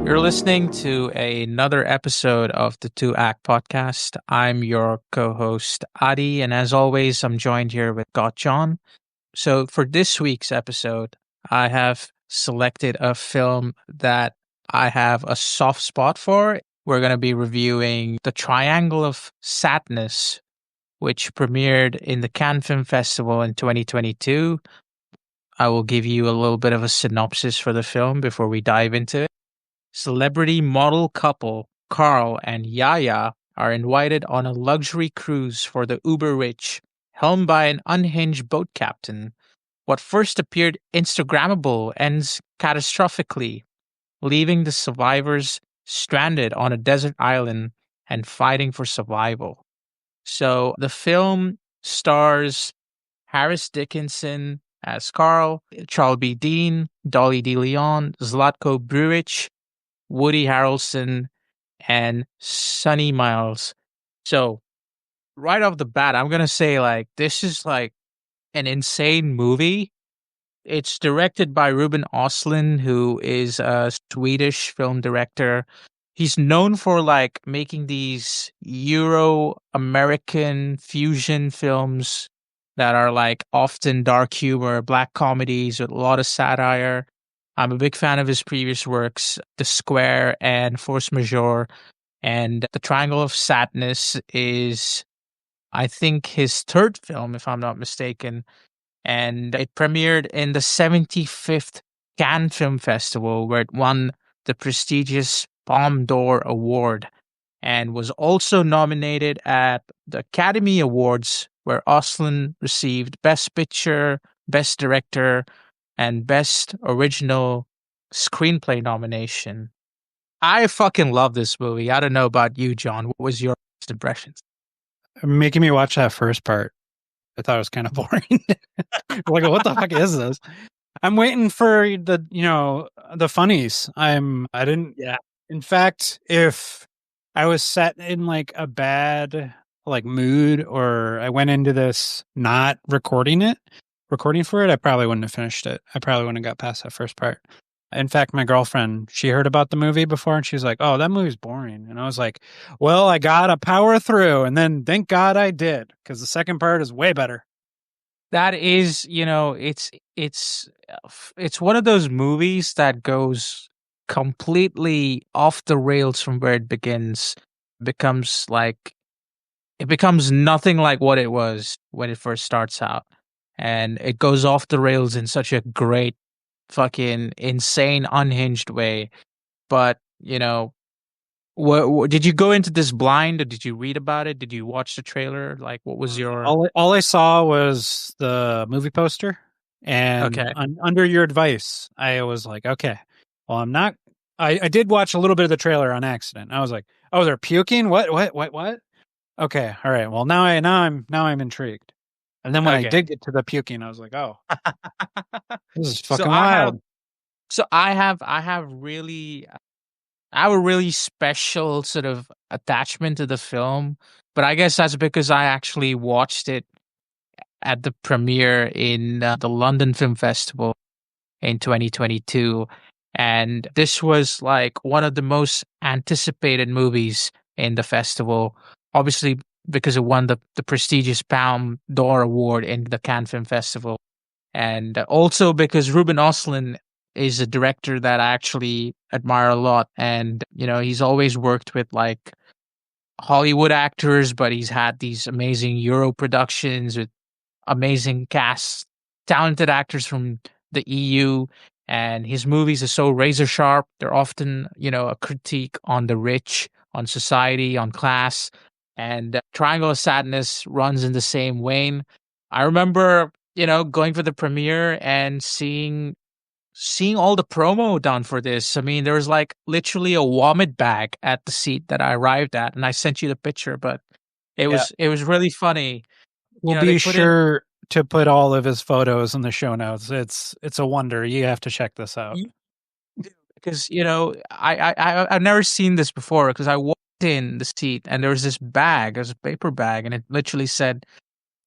You're listening to another episode of the Two Act Podcast. I'm your co-host Adi, and as always, I'm joined here with gothjon. So for this week's episode, I have selected a film that I have a soft spot for. We're going to be reviewing The Triangle of Sadness, which premiered in the Cannes Film Festival in 2022. I will give you a little bit of a synopsis for the film before we dive into it. Celebrity model couple Carl and Yaya are invited on a luxury cruise for the uber-rich, helmed by an unhinged boat captain. What first appeared Instagrammable ends catastrophically, leaving the survivors stranded on a desert island and fighting for survival. So the film stars Harris Dickinson as Carl, Charles B. Dean, Dolly De Leon, Zlatko Bruric, Woody Harrelson, and Sonny Miles. So right off the bat, I'm gonna say this is an insane movie. It's directed by Ruben Östlund, who is a Swedish film director. He's known for making these Euro-American fusion films that are often dark humor, black comedies with a lot of satire. I'm a big fan of his previous works, The Square and Force Majeure. And The Triangle of Sadness is, I think, his third film, if I'm not mistaken. And it premiered in the 75th Cannes Film Festival, where it won the prestigious Palme d'Or Award, and was also nominated at the Academy Awards, where Östlund received Best Picture, Best Director, and Best Original Screenplay nomination. I fucking love this movie. I don't know about you, John. What was your first impressions? Making me watch that first part. I thought it was kind of boring. What the fuck is this? I'm waiting for the funnies. Yeah. In fact, if I was set in a bad mood, or I went into this not recording for it, I probably wouldn't have finished it. I probably wouldn't have got past that first part. In fact, my girlfriend, she heard about the movie before, and she was like, "Oh, that movie's boring." And I was like, "Well, I gotta power through." And then thank God I did, because the second part is way better. That is, it's one of those movies that goes completely off the rails from where it begins. It becomes nothing like what it was when it first starts out. And it goes off the rails in such a great, fucking insane, unhinged way. But, did you go into this blind, or did you read about it? Did you watch the trailer? What was your... All I saw was the movie poster, and Okay. under your advice, I was like, okay, well, I'm not. I did watch a little bit of the trailer on accident. I was like, oh, they're puking. What? Okay, all right. Well, now I'm intrigued. And then when I did get to the puking, I was like, oh, this is fucking wild. I have a really special sort of attachment to the film, but I guess that's because I actually watched it at the premiere in the London Film Festival in 2022. And this was one of the most anticipated movies in the festival, obviously because it won the prestigious Palme d'Or Award in the Cannes Film Festival. And also because Ruben Östlund is a director that I actually admire a lot. And, he's always worked with Hollywood actors, but he's had these amazing Euro productions with amazing casts, talented actors from the EU. And his movies are so razor sharp. They're often, a critique on the rich, on society, on class. And Triangle of Sadness runs in the same vein. I remember, going for the premiere and seeing all the promo done for this. I mean, there was literally a vomit bag at the seat that I arrived at, and I sent you the picture, but it was really funny. We'll be sure to put all of his photos in the show notes. It's a wonder. You have to check this out. Because, I've never seen this before, because I walked in the seat and there was this bag, there's a paper bag, and it literally said,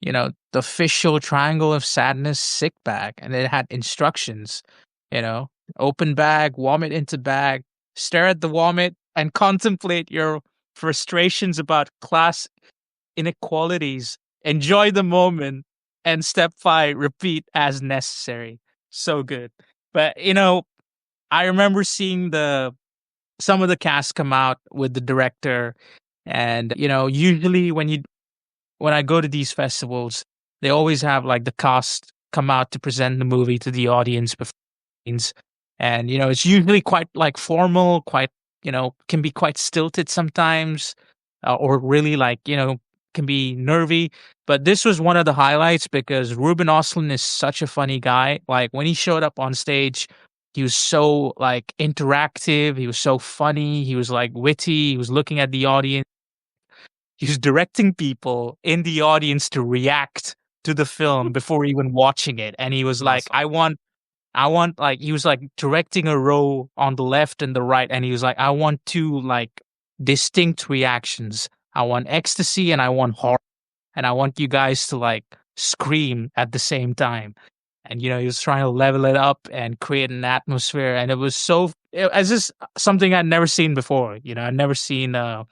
the official Triangle of Sadness sick bag, and it had instructions, open bag, vomit into bag, stare at the vomit, and contemplate your frustrations about class inequalities. Enjoy the moment. And step 5, repeat as necessary. So good. But I remember seeing some of the cast come out with the director, and usually when I go to these festivals, they always have like the cast come out to present the movie to the audience before scenes. And it's usually quite like formal, quite can be quite stilted sometimes, or really like can be nervy. But this was one of the highlights because Ruben Östlund is such a funny guy. Like when he showed up on stage, he was so like interactive. He was so funny. He was like witty. He was looking at the audience. He was directing people in the audience to react to the film before even watching it. And he was like, Awesome. I want like he was like directing a row on the left and the right, and he was like, I want two like distinct reactions. I want ecstasy and I want horror, and I want you guys to like scream at the same time. And he was trying to level it up and create an atmosphere, and it was it's just something I'd never seen before. I'd never seen a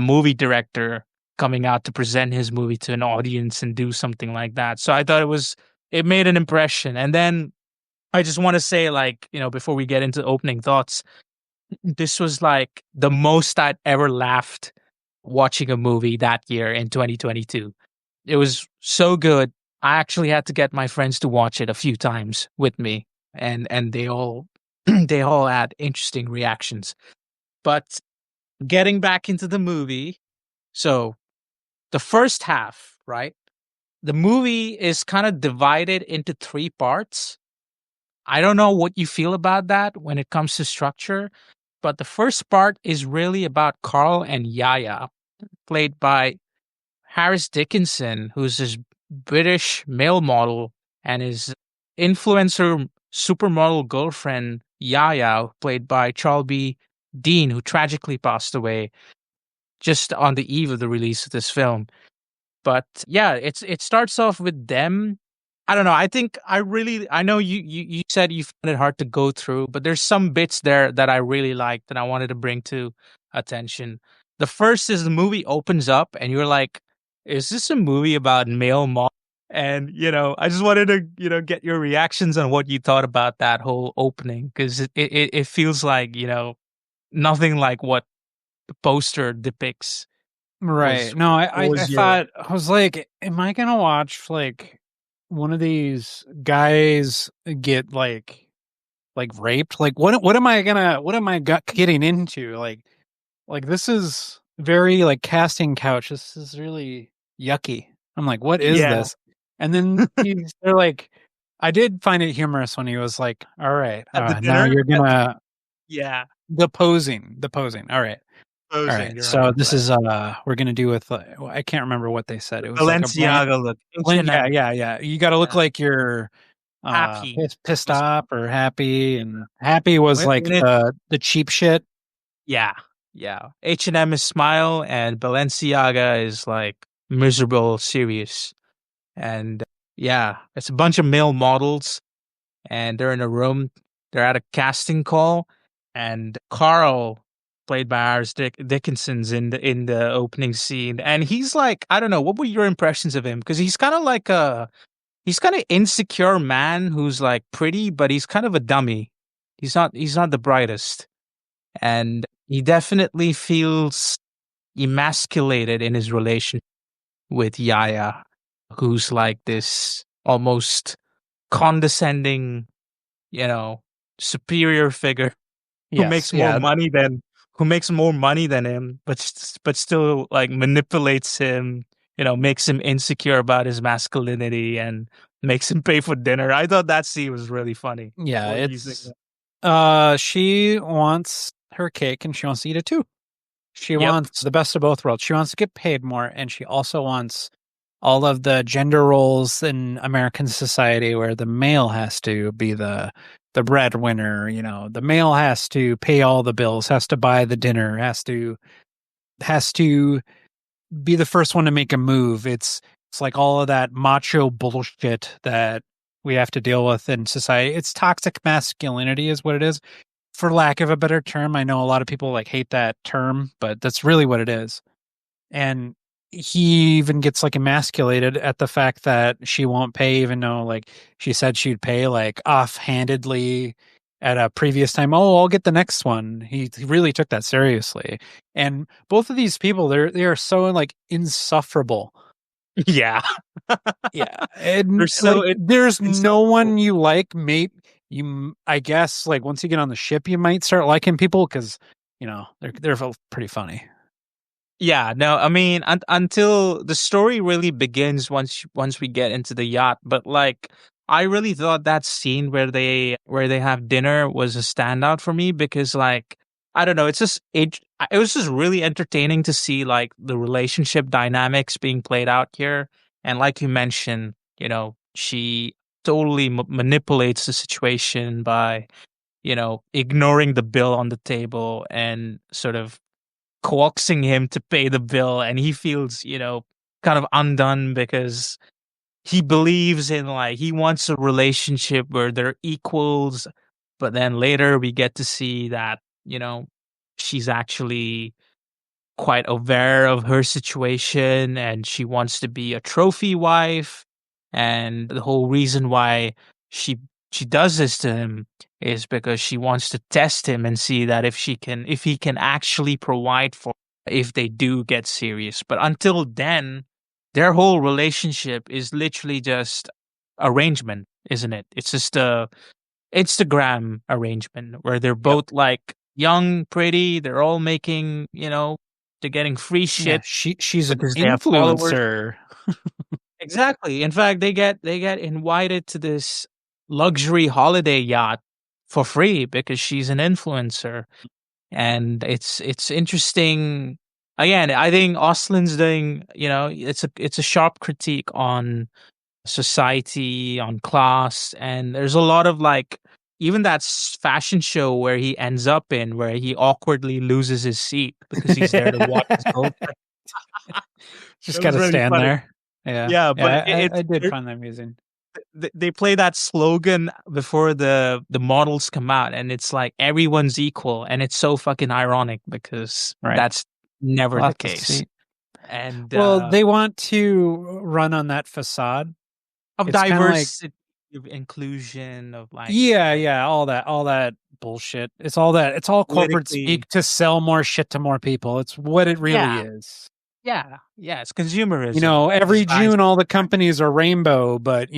movie director coming out to present his movie to an audience and do something like that. So I thought it made an impression. And then I just want to say, like, before we get into opening thoughts, this was like the most I'd ever laughed watching a movie that year in 2022. It was so good. I actually had to get my friends to watch it a few times with me, and they all they all had interesting reactions. But getting back into the movie, so the first half, right? The movie is kind of divided into 3 parts. I don't know what you feel about that when it comes to structure, but the first part is really about Carl and Yaya, played by Harris Dickinson, who's this British male model, and his influencer supermodel girlfriend, Yaya, played by Charlby Dean, who tragically passed away just on the eve of the release of this film. But yeah, it starts off with them. I don't know. I think I know you said you found it hard to go through, but there's some bits there that I really liked that I wanted to bring to attention. The first is the movie opens up and you're like, is this a movie about male mom? And I just wanted to get your reactions on what you thought about that whole opening, because it feels like nothing like what the poster depicts. Right. No, What I was your thought, I was like, am I gonna watch like one of these guys get like raped? Like what am I getting into? Like this is very like casting couch. This is really yucky. I'm like, what is yeah this? And then they're like, I did find it humorous when he was like, all right, at the now dinner? you're gonna Yeah, the posing. All right. All right. posing, you're So this 100%. is we're gonna do with I can't remember what they said. The It was like a brand. Balenciaga look, Yeah, H&M, yeah. You got to look yeah, like you're happy. pissed Was off or happy, and happy was like when it the cheap shit. yeah, yeah. H&M is smile and Balenciaga is like miserable, serious. And yeah, it's a bunch of male models and they're in a room. They're at a casting call, and Carl, played by Dickinson's in the opening scene, and he's like, I don't know, what were your impressions of him? Because he's kind of like he's kind of insecure man who's like pretty, but he's kind of a dummy. He's not the brightest, and he definitely feels emasculated in his relationship with Yaya, who's like this almost condescending, you know, superior figure who Yes, makes more yeah, money than him, but but still like manipulates him, makes him insecure about his masculinity and makes him pay for dinner. I thought that scene was really funny. yeah. What do you think? It's she wants her cake and she wants to eat it too. She Yep. wants the best of both worlds. She wants to get paid more, and she also wants all of the gender roles in American society where the male has to be the breadwinner. The male has to pay all the bills, has to buy the dinner, has to be the first one to make a move. It's like all of that macho bullshit that we have to deal with in society. It's toxic masculinity is what it is. for lack of a better term. I know a lot of people like hate that term, but that's really what it is. And he even gets like emasculated at the fact that she won't pay, even though like she said she'd pay like offhandedly at a previous time. Oh, I'll get the next one. He really took that seriously. And both of these people, they are so like insufferable. Yeah. Yeah, They're and so like there's no insufferable. one you like. Mate, I guess like once you get on the ship, you might start liking people because they're pretty funny. Yeah, no, I mean until the story really begins once we get into the yacht, but like I really thought that scene where they have dinner was a standout for me because like I don't know, it was just really entertaining to see like the relationship dynamics being played out here, and like you mentioned, she totally manipulates the situation by ignoring the bill on the table and sort of coaxing him to pay the bill, and he feels kind of undone because he believes in like he wants a relationship where they're equals, but then later we get to see that she's actually quite aware of her situation and she wants to be a trophy wife, and the whole reason why she she does this to him is because she wants to test him and see that if he can actually provide for her if they do get serious. But until then, their whole relationship is literally just arrangement, isn't it? It's just a Instagram arrangement where they're Yep. both like young, pretty, they're all making, they're getting free Yeah, shit she's an because they have followers. influencer. Exactly. In fact, they get invited to this luxury holiday yacht for free because she's an influencer. And it's interesting. Again, I think Östlund's doing, it's a sharp critique on society, on class, and there's a lot of like even that fashion show where he ends up in where he awkwardly loses his seat because he's there to watch his girlfriend. Just It got was to really stand funny. there. Yeah, Yeah, but yeah, I did find that amusing. they play that slogan before the models come out, and it's like everyone's equal, and it's so fucking ironic because Right. that's never the Lots of case. seat. And Well, they want to run on that facade. of It's kind of like, diversity, of inclusion, of like yeah, all that bullshit. It's all corporate politically. speak to sell more shit to more people. It's what it really Yeah, is. yeah, it's consumerism Every disguised June as all the right. companies are rainbow, but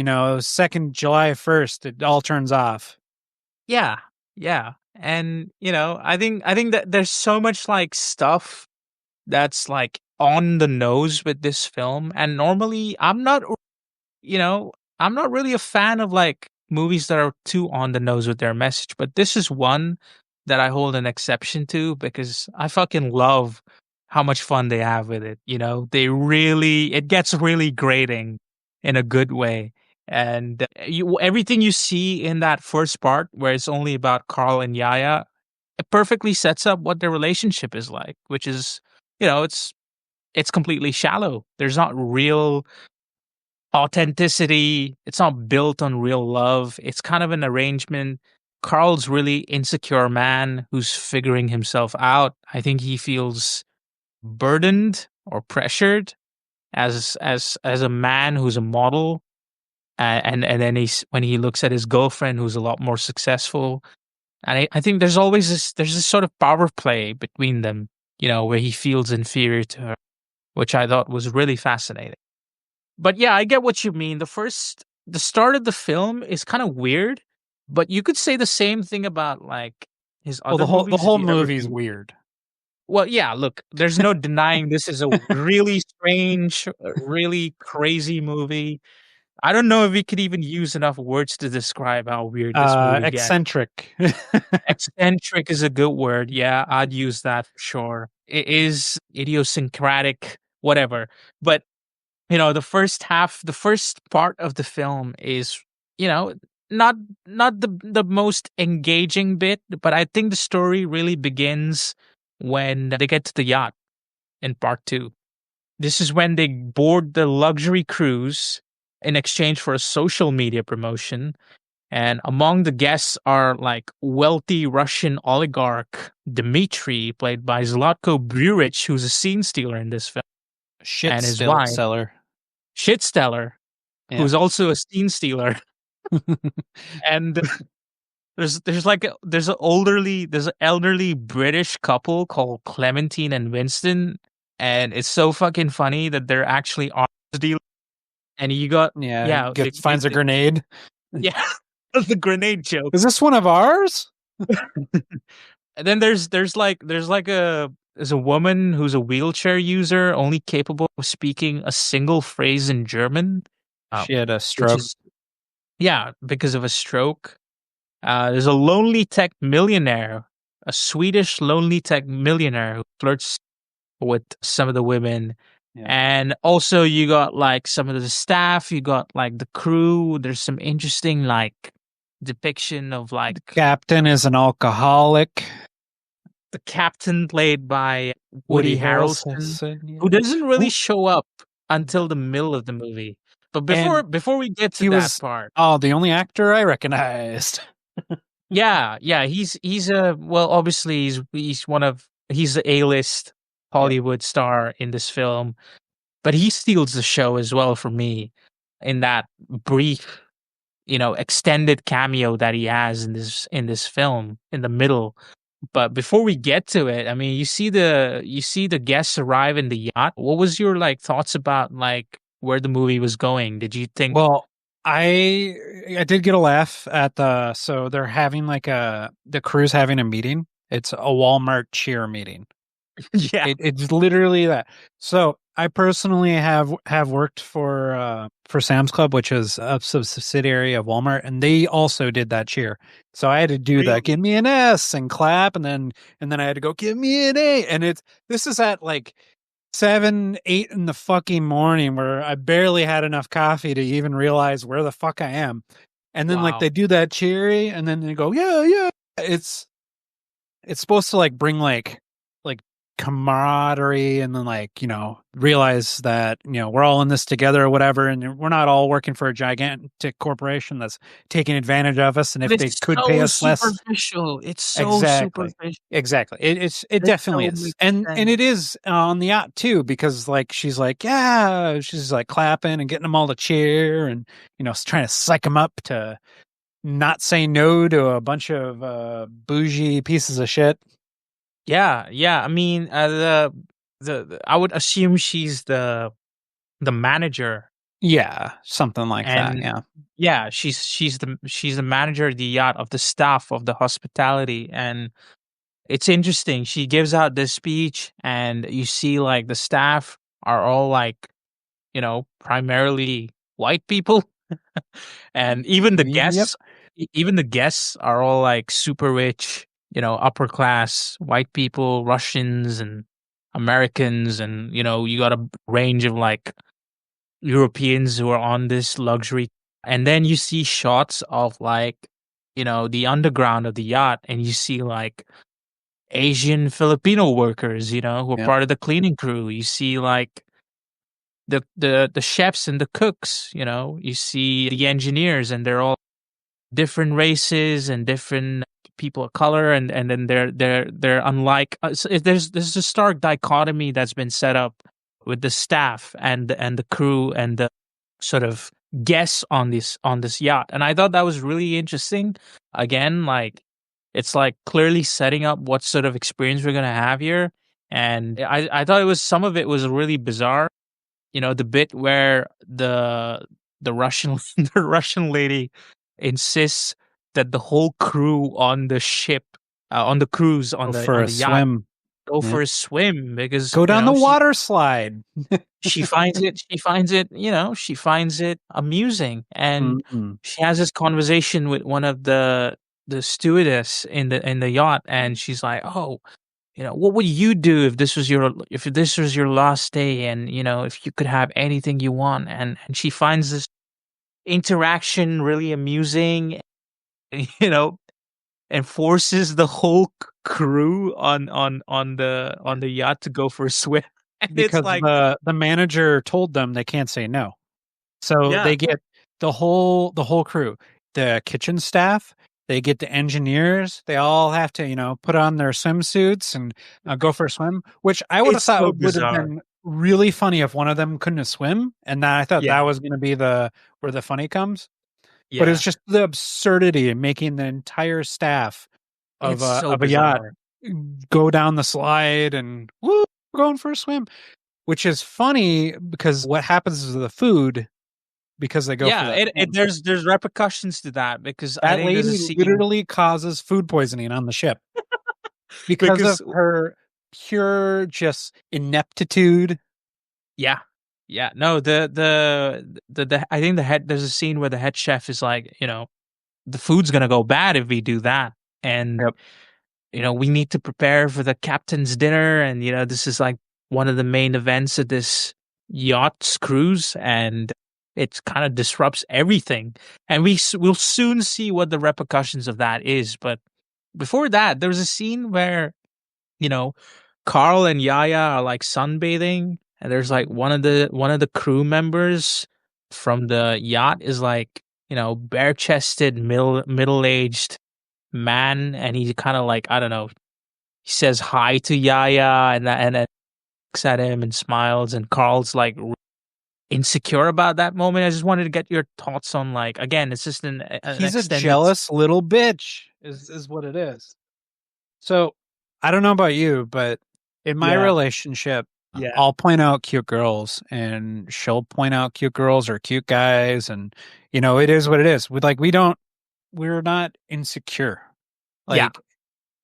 second July 1st it all turns off. Yeah, yeah, and I think that there's so much like stuff that's like on the nose with this film, and normally you know, I'm not really a fan of like movies that are too on the nose with their message, but this is one that I hold an exception to because I fucking love how much fun they have with it. It gets really grating in a good way. And everything you see in that first part, where it's only about Carl and Yaya, it perfectly sets up what their relationship is like, which is, it's completely shallow. There's not real authenticity. It's not built on real love. It's kind of an arrangement. Carl's really insecure man who's figuring himself out. I think he feels burdened or pressured as a man who's a model. And then when he looks at his girlfriend who's a lot more successful, and I think there's this sort of power play between them, where he feels inferior to her, which I thought was really fascinating. But yeah, I get what you mean. The start of the film is kind of weird, but you could say the same thing about like his Well, other the movies if whole you ever movie's do. weird. Well, yeah, look, there's no denying this is a really strange, really crazy movie. I don't know if we could even use enough words to describe how weird this movie gets. Eccentric. Eccentric is a good word. Yeah, I'd use that for sure. It is idiosyncratic, whatever. But the first part of the film is, you know, not the most engaging bit, but I think the story really begins when they get to the yacht in part 2. This is when they board the luxury cruise in exchange for a social media promotion, And among the guests are like wealthy Russian oligarch Dmitry, played by Zlatko Buric, who's a scene stealer in this film, Shit and his still wife, seller. Shitsteller, Yeah. who's also a scene stealer. And there's an elderly British couple called Clementine and Winston, and it's so fucking funny that they're actually arms dealers. And you got Yeah, finds a grenade. yeah, the grenade joke. Is this one of ours? And then there's a woman who's a wheelchair user, only capable of speaking a single phrase in German. She had a Which stroke. is because of a stroke. There's a lonely tech millionaire, a Swedish lonely tech millionaire who flirts with some of the women. Yeah. And also you got like some of the staff, you got like the crew. There's some interesting like depiction of like The captain is an alcoholic. the captain played by Woody Harrelson, yeah. who doesn't really show up until the middle of the movie. But before we get to that part, the only actor I recognized. yeah, he's obviously he's the A-list Hollywood star in this film, but he steals the show as well for me in that brief, extended cameo that he has in this film in the middle. But before we get to it, I mean, you see the guests arrive in the yacht. What was your like thoughts about like where the movie was going? Did you think? Well, I did get a laugh at so they're having like the crew's having a meeting. It's a Walmart cheer meeting. Yeah, it's literally that. So I personally have worked for Sam's Club, which is a subsidiary of Walmart, and they also did that cheer. So I had to do that, give me an S and clap, and then I had to go give me an A. And this is at like 7, 8 in the fucking morning where I barely had enough coffee to even realize where the fuck I am. And then like they do that cheery, and then they go, yeah. It's supposed to like bring like camaraderie, and then like realize that we're all in this together or whatever, and we're not all working for a gigantic corporation that's taking advantage of us, and if they could pay us less. It's so superficial. Exactly. It definitely is, and it is on the yacht too, because like she's like she's like clapping and getting them all to cheer, and trying to psych them up to not say no to a bunch of bougie pieces of shit. Yeah. I mean, the I would assume she's the manager. Yeah, something like that. Yeah. Yeah, she's the manager of the yacht, of the staff of the hospitality, and it's interesting. She gives out this speech, and you see like the staff are all like, primarily white people, and even the guests, are all like super rich, upper class white people, Russians and Americans, and you got a range of like Europeans who are on this luxury. And then you see shots of like, the underground of the yacht, and you see like Asian Filipino workers, who are part of the cleaning crew. You see like the chefs and the cooks, you see the engineers, and they're all different races and different people of color, and then they're unlike. There's a stark dichotomy that's been set up with the staff and the crew and the sort of guests on this yacht, and I thought that was really interesting. Again, like it's like clearly setting up what sort of experience we're gonna have here, and I thought some of it was really bizarre. The bit where the Russian the Russian lady insists that the whole crew on the ship, on the cruise, on the yacht, swim. Go for a swim, because go down the water slide. She finds it amusing, and she has this conversation with one of the stewardess in the yacht, and she's like, "Oh, what would you do if this was your last day, and if you could have anything you want?" And she finds this interaction really amusing, and forces the whole crew on the yacht to go for a swim. And because it's like the manager told them they can't say no, so they get the whole crew. the kitchen staff. They get the engineers. They all have to, put on their swimsuits and go for a swim, which I would have It's so thought would have bizarre. been really funny if one of them couldn't swim. And I thought that Yeah, was going to be where the funny comes. But it's yeah. just the absurdity of making the entire staff of It's so a yacht bizarre. go down the slide and woo, we're going for a swim, which is funny because what happens to the food because they go for Yeah, that swim. there's repercussions to that because I That think there's a lady scene literally causes food poisoning on the ship because of because her pure just ineptitude. yeah, yeah. No, the I think the head there's a scene where the head chef is like, the food's gonna go bad if we do that, and Yep. we need to prepare for the captain's dinner, and this is like one of the main events of this yacht's cruise, and it kind of disrupts everything, and we'll soon see what the repercussions of that is. But before that, there was a scene where you know Carl and Yaya are like sunbathing, and there's like one of the crew members from the yacht is like bare chested middle aged man, and he kind of like I don't know. He says hi to Yaya, and then looks at him and smiles. And Carl's like insecure about that moment. I just wanted to get your thoughts on like again, it's just an He's a extended. jealous little bitch is what it is. So I don't know about you, but in my Yeah, relationship, yeah, I'll point out cute girls and she'll point out cute girls or cute guys. And, it is what it is. We're not insecure. yeah.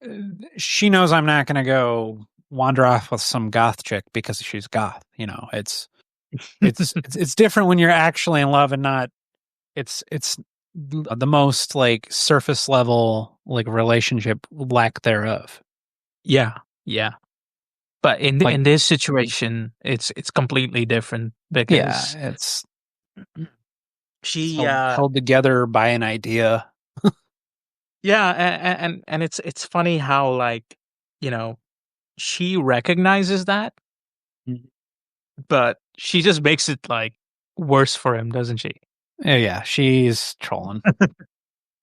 Like, she knows I'm not going to go wander off with some goth chick because she's goth. It's different when you're actually in love and not, it's the most like surface level, like relationship lack thereof. Yeah, yeah. But in Like, in this situation, it's completely different yeah, because it's she held together by an idea. yeah, and it's funny how like you know she recognizes that, Mhm. but she just makes it like worse for him, doesn't she? Yeah, she's trolling.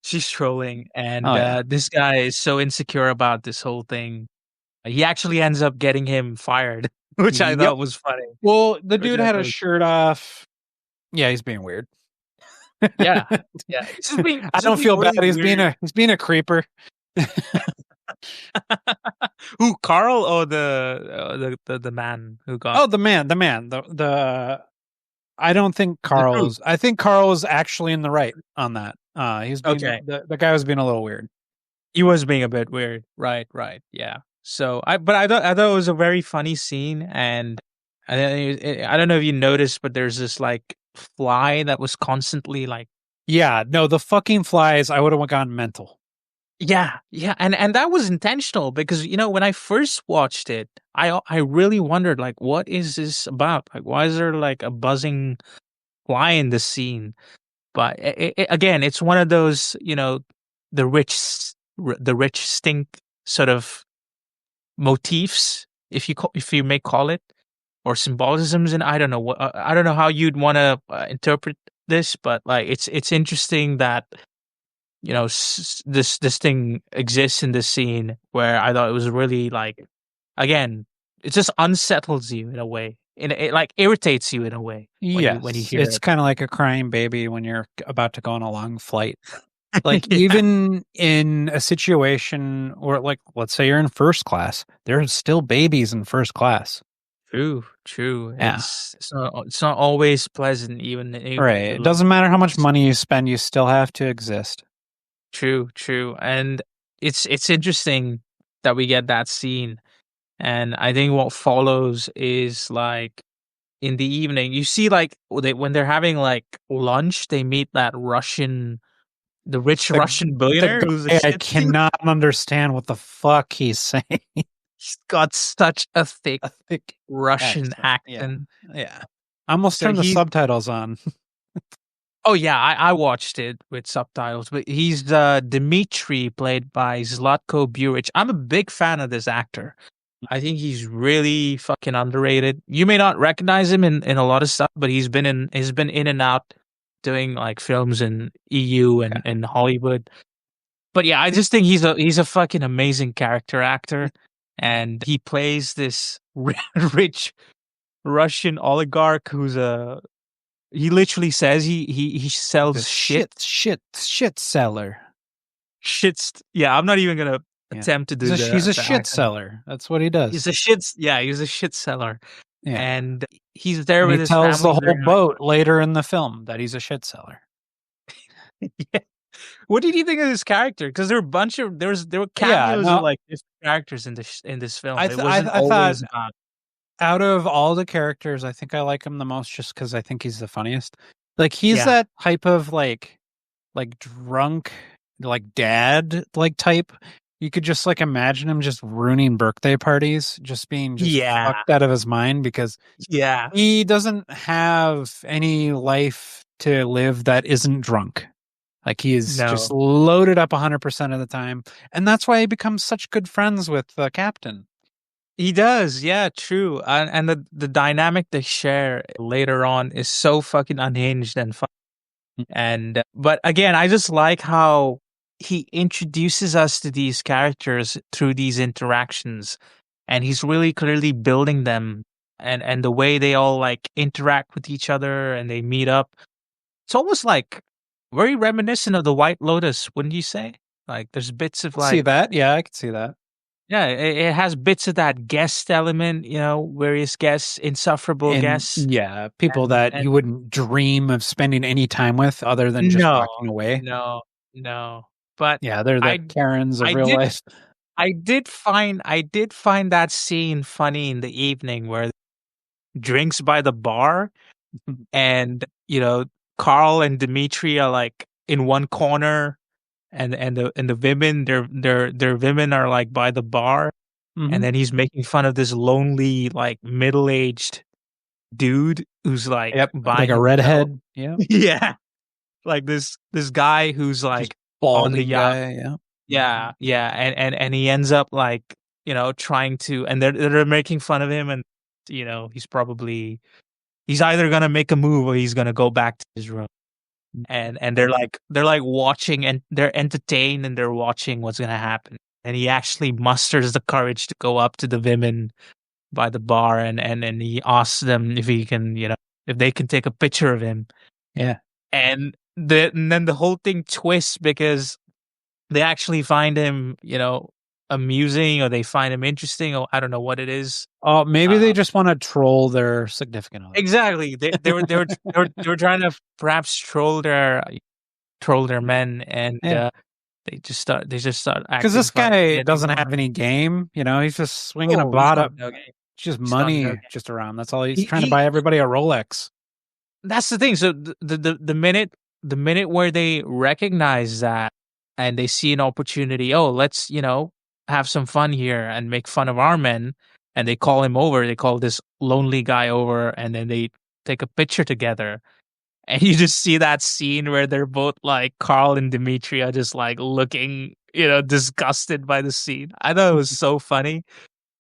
She's trolling, and Oh yeah, this guy is so insecure about this whole thing. He actually ends up getting him fired, which I yep. thought was funny. Well, the Which dude I had thought his was, shirt off. Yeah, he's being weird. yeah, yeah. I He's just don't being feel bad. really He's being weird. a creeper. Who, Carl or the man who got Oh, the man, the. I don't think the crew? Carl's. I think Carl is actually in the right on that. He's being Okay, the guy was being a little weird. he was being a bit weird. Right, right, yeah. So I thought it was a very funny scene, and I don't know if you noticed, but there's this like fly that was constantly like. Yeah, no, the fucking flies. I would have gone mental. Yeah, yeah, and that was intentional because when I first watched it, I really wondered like what is this about? Like why is there like a buzzing fly in the scene? But again, it's one of those the rich stink sort of motifs, if you may call it, or symbolisms, and I don't know how you'd want to interpret this, but like it's interesting that this thing exists in this scene where I thought it was really like again it just unsettles you in a way, and it like irritates you in a way when you Yes, hear it's it. kind of like a crying baby when you're about to go on a long flight. Like Yeah, even in a situation or like let's say you're in first class, there's still babies in first class. true, true. Yeah. It's not always pleasant, even if Right. you It love. doesn't matter how much money you spend, you still have to exist. True, true, and it's interesting that we get that scene, and I think what follows is like in the evening, you see like when they're having like lunch, they meet the rich The Russian the billionaire who's a guy I shit thief. cannot understand what the fuck he's saying. He's got such a thick A thick Russian accent. Yeah. accent. Yeah. I almost So turned the he's subtitles on. oh yeah, I watched it with subtitles, but he's Dmitri, played by Zlatko Buric. I'm a big fan of this actor. I think he's really fucking underrated. You may not recognize him in a lot of stuff, but he's been in and out. doing like films in EU and Hollywood. But yeah, I just think he's a fucking amazing character actor, and he plays this rich Russian oligarch who's a he literally says he The sells shit seller. shits. Yeah, I'm not even gonna Yeah. attempt to do He's a the shit accent. seller. That's what he does. He's a shits. Yeah, he's a shit seller, Yeah. and he's there And he with his tells the family. whole boat later in the film that he's a shit seller. Yeah. What did you think of this character? Because there were a bunch of there were Yeah, cameos of no, like different characters in this film. It I wasn't thought always about out of all the characters, I think I like him the most just because I think he's the funniest. Like he's yeah that type of like drunk like dad like type. You could just like imagine him just ruining birthday parties, just being just yeah fucked out of his mind because yeah he doesn't have any life to live that isn't drunk. Like he is just no. loaded up 100% of the time, and that's why he becomes such good friends with the captain. He does, yeah, true. And the dynamic they share later on is so fucking unhinged and fun. And but again, I just like how he introduces us to these characters through these interactions, and he's really clearly building them, and the way they all like interact with each other and they meet up. It's almost like very reminiscent of the White Lotus, wouldn't you say? Like there's bits of See like that? Yeah, I could see that. yeah, it has bits of that guest element, various guests, insufferable And guests, yeah, people that and you wouldn't dream of spending any time with other than just no, walking away. no, no. But Yeah, they're the I Karens of I real did life. I did find that scene funny in the evening where drinks by the bar and Carl and Dimitri are like in one corner and the women their women are like by the bar and Hmm. then he's making fun of this lonely like middle-aged dude who's like Yep, by like a himself. redhead. Yeah, Yeah. Like this guy who's just like on the balding yacht. guy. Yeah. Yeah, yeah. And he ends up like, trying to and they're making fun of him and he's either gonna make a move or he's gonna go back to his room. And they're like watching and they're entertained and they're watching what's gonna happen. And he actually musters the courage to go up to the women by the bar and he asks them if he can, if they can take a picture of him. Yeah. And then the whole thing twists because they actually find him, amusing or they find him interesting or I don't know what it is. Oh, maybe they Uh, just want to troll their significant other. exactly. They were trying to perhaps troll their men and Yeah. they just start Because acting this funny. guy doesn't have any game, he's just swinging a Oh, he's bottle, got no game. just He's got no money game. just around. That's all he's He, trying to he buy everybody a Rolex. That's the thing. So the minute where they recognize that and they see an opportunity, oh, let's have some fun here and make fun of our men, and they call him over. They call this lonely guy over, and then they take a picture together. And you just see that scene where they're both like Carl and Dimitri are just like looking, disgusted by the scene. I thought it was so funny.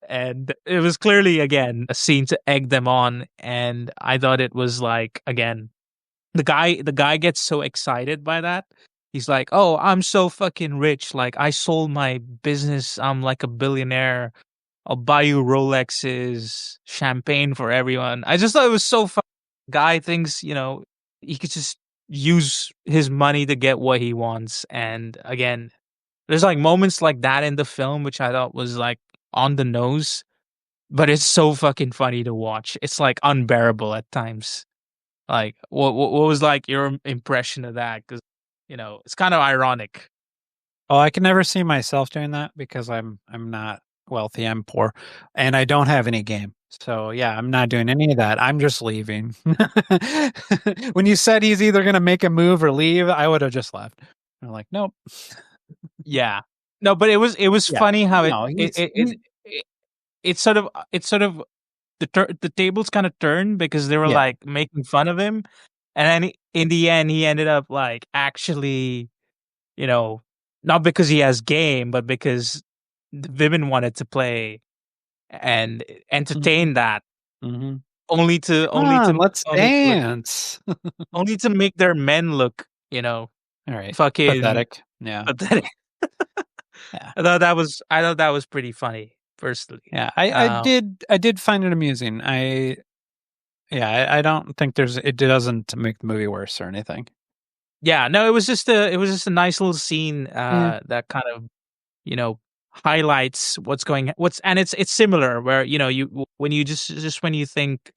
And it was clearly, again, a scene to egg them on. And I thought it was like, again, the guy gets so excited by that. He's like, "Oh, I'm so fucking rich. Like I sold my business. I'm like a billionaire. I'll buy you Rolexes, champagne for everyone." I just thought it was so fun. Guy thinks, he could just use his money to get what he wants. And again, there's like moments like that in the film which I thought was like on the nose, but it's so fucking funny to watch. It's like unbearable at times. Like, what was like your impression of that? Because it's kind of ironic. Oh, I can never see myself doing that because I'm not wealthy. I'm poor, and I don't have any game. So yeah, I'm not doing any of that. I'm just leaving. When you said he's either gonna make a move or leave, I would have just left. I'm like, nope. Yeah, no, but it was Yeah, funny how no, it sort of the tables kind of turned because they were yeah. like making fun of him, and then in the end he ended up like actually, you know, not because he has game, but because the women wanted to play and Mhm, entertain that. mhm. Come on, let's only to dance. only to make their men look, All right. fucking Pathetic. Yeah. pathetic. Yeah. I thought that was pretty funny, personally. Yeah. I did find it amusing. I don't think it doesn't make the movie worse or anything. Yeah, no, it was just a nice little scene Yeah. that kind of, highlights what's and it's similar where, when you just when you think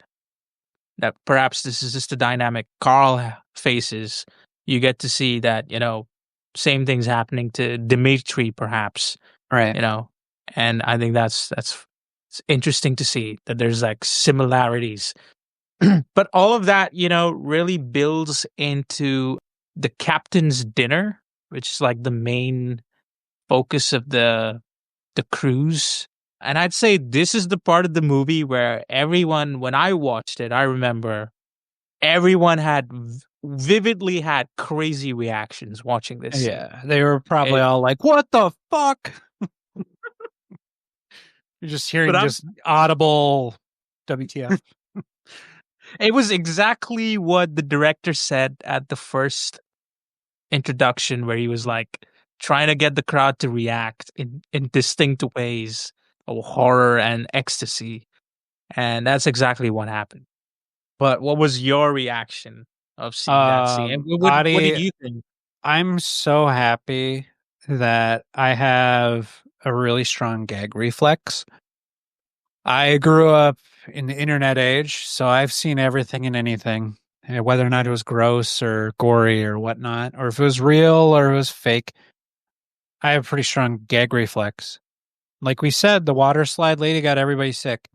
that perhaps this is just the dynamic Carl faces, you get to see that, same things happening to Dimitri, perhaps, Right. you know, and I think that's it's interesting to see that there's like similarities. But all of that, really builds into the captain's dinner, which is like the main focus of the cruise. And I'd say this is the part of the movie where everyone, when I watched it, I remember everyone had vividly had crazy reactions watching this scene. Yeah. They were probably It, all like, "What the fuck?" You're just but hearing I'm just audible WTF. It was exactly what the director said at the first introduction, where he was like trying to get the crowd to react in distinct ways of horror and ecstasy. And that's exactly what happened. But what was your reaction of seeing that scene? And what did Adi, you think? I'm so happy that I have a really strong gag reflex. I grew up in the internet age, so I've seen everything and anything, whether or not it was gross or gory or whatnot, or if it was real or it was fake. I have a pretty strong gag reflex. Like we said, the water slide lady got everybody sick.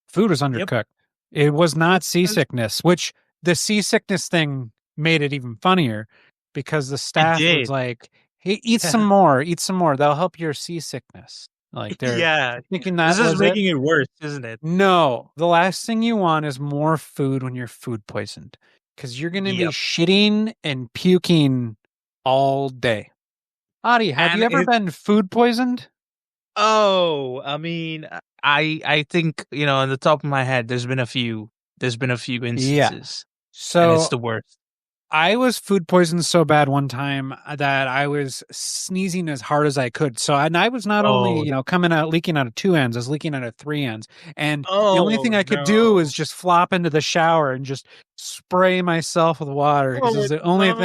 Food was Yep. undercooked. It was not seasickness, which the seasickness thing made it even funnier because the It staff was did. like, "Hey, eat some more, eat some more. That'll help your seasickness." Like they're Yeah. thinking This that is was it. making it worse, isn't it? No, the last thing you want is more food when you're food poisoned because you're going to be Yep. shitting and puking all day. Adi, have you And ever been food poisoned? I mean, I think, on the top of my head, there's been a few Yeah. instances, and it's So the worst. I was food poisoned so bad one time that I was sneezing as hard as I could. And I was not only, Oh, coming out leaking out of two ends, I was leaking out of three ends. And the only oh thing I could do was no. just flop into the shower and just spray myself with water because it Oh was the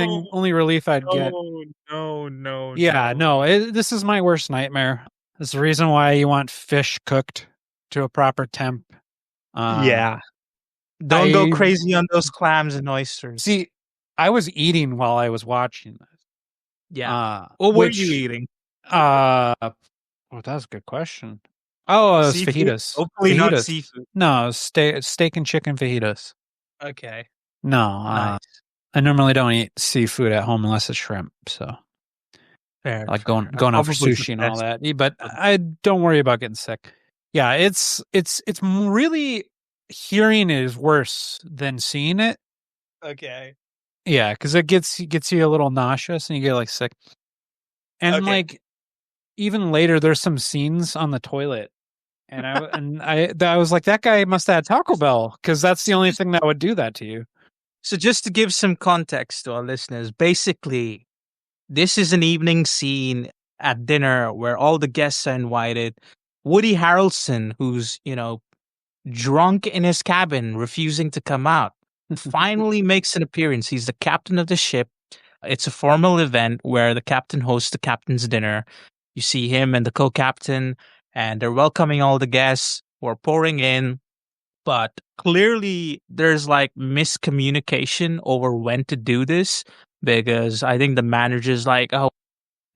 no. only relief I'd get. No, no, no, Yeah, no. no, this is my worst nightmare. This is the reason why you want fish cooked to a proper temp. Uh, Yeah. Don't go I crazy on those clams and oysters. see, I was eating while I was watching this. Yeah. What were you Which eating? Oh, that's a good question. Oh, it was Seafood? fajitas. Hopefully not Fajitas. seafood. No, it was steak and chicken fajitas. Okay. No, Nice. I normally don't eat seafood at home unless it's shrimp. So Fair, I like fair. going out for Probably the sushi and all best. that. But I don't worry about getting sick. Yeah, it's really hearing it is worse than seeing it. Okay. Yeah, because it gets you a little nauseous and you get like sick. And Okay. like even later, there's some scenes on the toilet. I was like, that guy must have had Taco Bell because that's the only thing that would do that to you. So just to give some context to our listeners, basically, this is an evening scene at dinner where all the guests are invited. Woody Harrelson, who's, drunk in his cabin, refusing to come out, finally makes an appearance. He's the captain of the ship. It's a formal event where the captain hosts the captain's dinner. You see him and the co-captain, and they're welcoming all the guests who are pouring in. But clearly, there's like miscommunication over when to do this, because I think the manager's like, "Oh,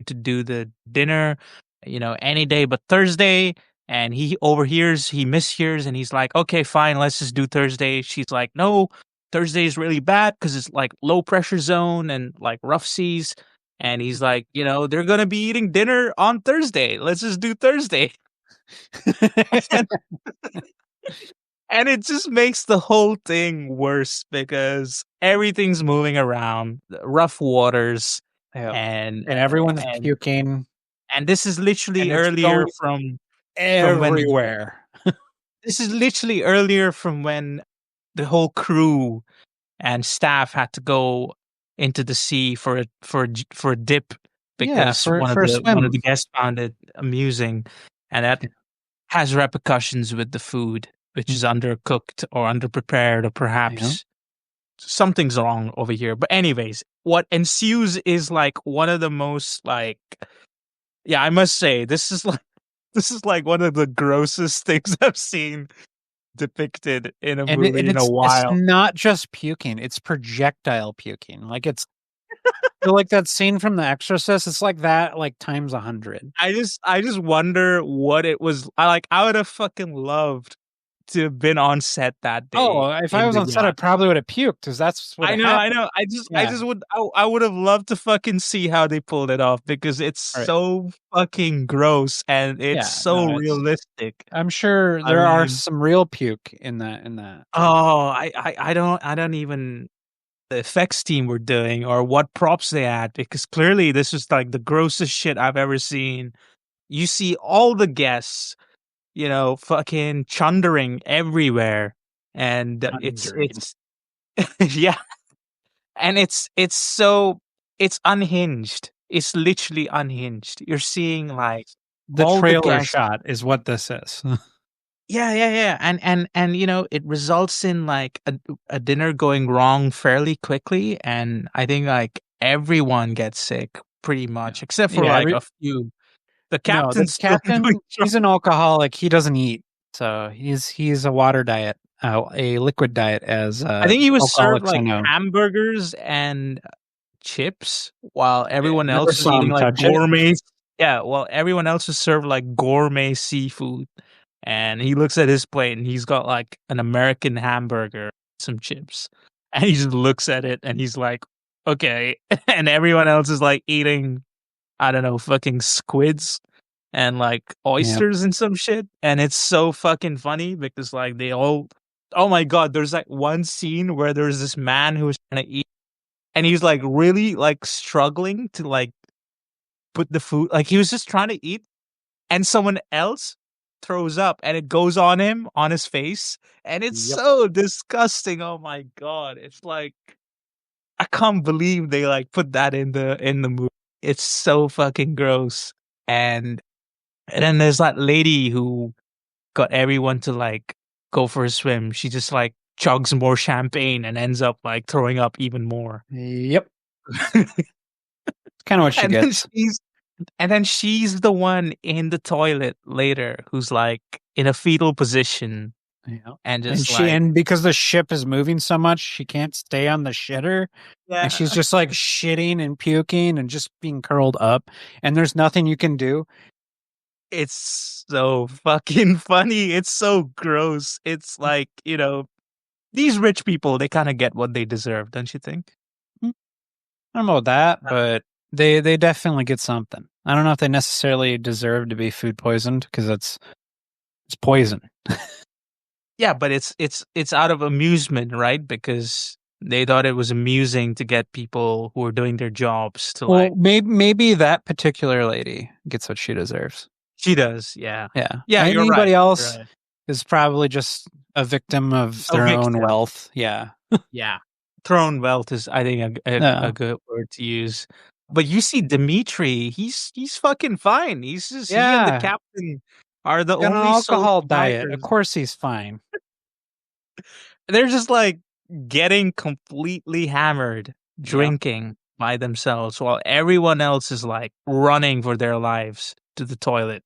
to do the dinner, any day but Thursday." And he overhears, he mishears, and he's like, "Okay, fine, let's just do Thursday." She's like, "No, Thursday is really bad because it's like low pressure zone and like rough seas." And he's like, "They're going to be eating dinner on Thursday. Let's just do Thursday." and, and it just makes the whole thing worse because everything's moving around, the rough waters, Yeah. and And everyone's and puking and this is and literally it's earlier going from when everywhere. this is literally earlier from when the whole crew and staff had to go into the sea for a dip Yeah, because for a one of swim. the guests found it amusing, and that has repercussions with the food, which is undercooked or underprepared, or Yeah. perhaps something's wrong over here. But anyways, what ensues is like one of the most like, yeah, I must say this is like one of the grossest things I've seen depicted in a And movie in a it's while. not just puking, it's projectile puking. Like it's like that scene from The Exorcist. It's like that, like times 100. I just wonder what it was. I would have fucking loved to have been on set that day Oh, if I in was the on set, I yacht. probably would have puked because that's what I happened. know. I Yeah. just I would have loved to fucking see how they pulled it off because it's All right. so fucking gross and it's Yeah. so No, it's. realistic. I'm sure I there are mean, some real puke in that. In that. oh, I don't even the effects team were doing or what props they had because clearly this is like the grossest shit I've ever seen. You see all the guests, you know, fucking chundering everywhere, and Hundred. it's yeah, and it's unhinged. It's literally unhinged. You're seeing like The all the trailer guests. shot is what this is. Yeah, and you know, it results in like a dinner going wrong fairly quickly, and I think like everyone gets sick pretty Yeah. much, except for Yeah. like a few. The No, the captain's still doing. captain, he's an alcoholic. He doesn't eat. So he's a water diet, a liquid diet, as I think he was served alcoholics I like know. hamburgers and chips while Yeah, everyone never else was saw eating him like touch it. gourmet. Yeah, while everyone else was served like gourmet seafood. And he looks at his plate and he's got like an American hamburger, some chips. And he just looks at it and he's like, okay. And everyone else is like eating, I don't know, fucking squids and like Yeah. oysters and some shit. And it's so fucking funny because like they all, oh my God, there's like one scene where there's this man who was trying to eat and he's like really like struggling to like put the food, like he was just trying to eat and someone else throws up and it goes on him on his face and it's Yep. so disgusting. Oh my God, it's like I can't believe they like put that in the movie. It's so fucking gross. And then there's that lady who got everyone to like go for a swim. She just like chugs more champagne and ends up like throwing up even more. Yep. It's kind of what she and then gets. she's and then she's the one in the toilet later who's like in a fetal position Yeah. and And just she like, and because the ship is moving so much, she can't stay on the shitter. And she's yeah, just like shitting and puking and just being curled up. And there's nothing you can do. it's so fucking funny. It's so gross. It's like, you know, these rich people, they kind of get what they deserve, don't you think? I don't know about that, but they definitely get something. I don't know if they necessarily deserve to be food poisoned because it's poison. Yeah, but it's out of amusement, right? Because they thought it was amusing to get people who are doing their jobs to like, Well, maybe that particular lady gets what she deserves. she does, yeah. Yeah. Yeah, you're right. Anybody You're else right. is probably just a victim of A their own victim. wealth. Yeah. Yeah. Thrown wealth is, I think, a Yeah. good word to use. But you see Dimitri, he's fucking fine. He's just he and the Yeah. captain are the He's on an only sole alcohol diet. Of survivors. course he's fine. They're just like getting completely hammered, Yeah. drinking by themselves while everyone else is like running for their lives to the toilet.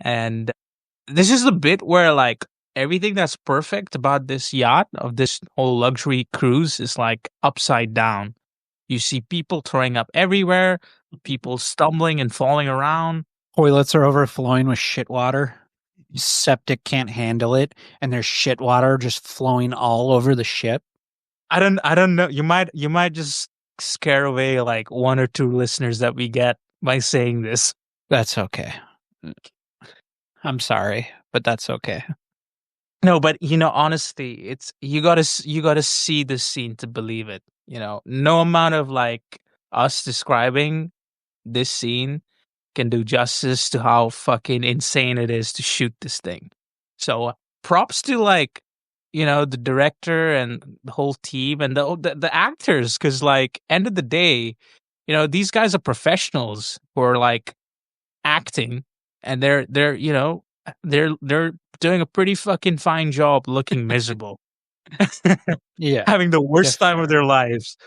And this is the bit where like everything that's perfect about this yacht of this whole luxury cruise is like upside down. You see people throwing up everywhere, people stumbling and falling around. Toilets are overflowing with shit water. Septic can't handle it, and there's shit water just flowing all over the ship. I don't know. You might just scare away like one or two listeners that we get by saying this. That's okay. I'm sorry, but that's okay. No, but you know, honestly, it's you gotta see this scene to believe it. You know, no amount of like us describing this scene can do justice to how fucking insane it is to shoot this thing. So props to like the director and the whole team and the actors, because like end of the day, these guys are professionals who are like acting, and they're doing a pretty fucking fine job looking miserable, Yeah, having the worst time of definitely. their lives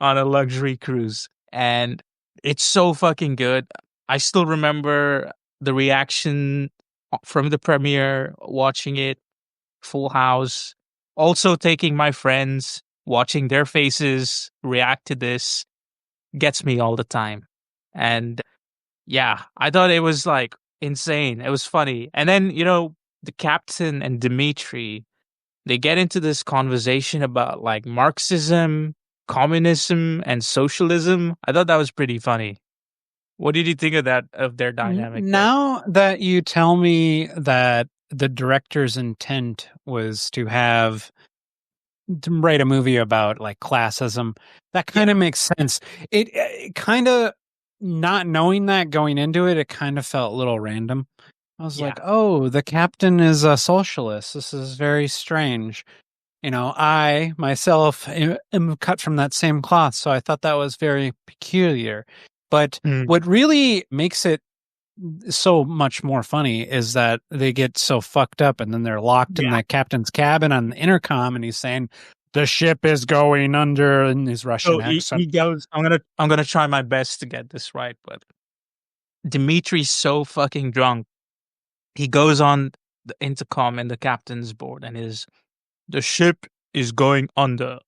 on a luxury cruise. And it's so fucking good. I still remember the reaction from the premiere, watching it, full house. Also taking my friends, watching their faces react to this gets me all the time. And yeah, I thought it was like insane. It was funny. And then, the captain and Dimitri, they get into this conversation about like Marxism, communism, and socialism. I thought that was pretty funny. What did you think of that, of their dynamic there? Now that you tell me that the director's intent was to write a movie about like classism, that kind Yeah. of makes sense. It kind of, not knowing that going into it, it kind of felt a little random. I was Yeah. like, oh, the captain is a socialist. This is very strange. I myself am cut from that same cloth, so I thought that was very peculiar. But Mm. what really makes it so much more funny is that they get so fucked up and then they're locked in Yeah. the captain's cabin on the intercom, and he's saying the ship is going under in his So Russian he accent. goes, I'm gonna try my best to get this right, but Dimitri's so fucking drunk. He goes on the intercom in the captain's board and is, the ship is going under.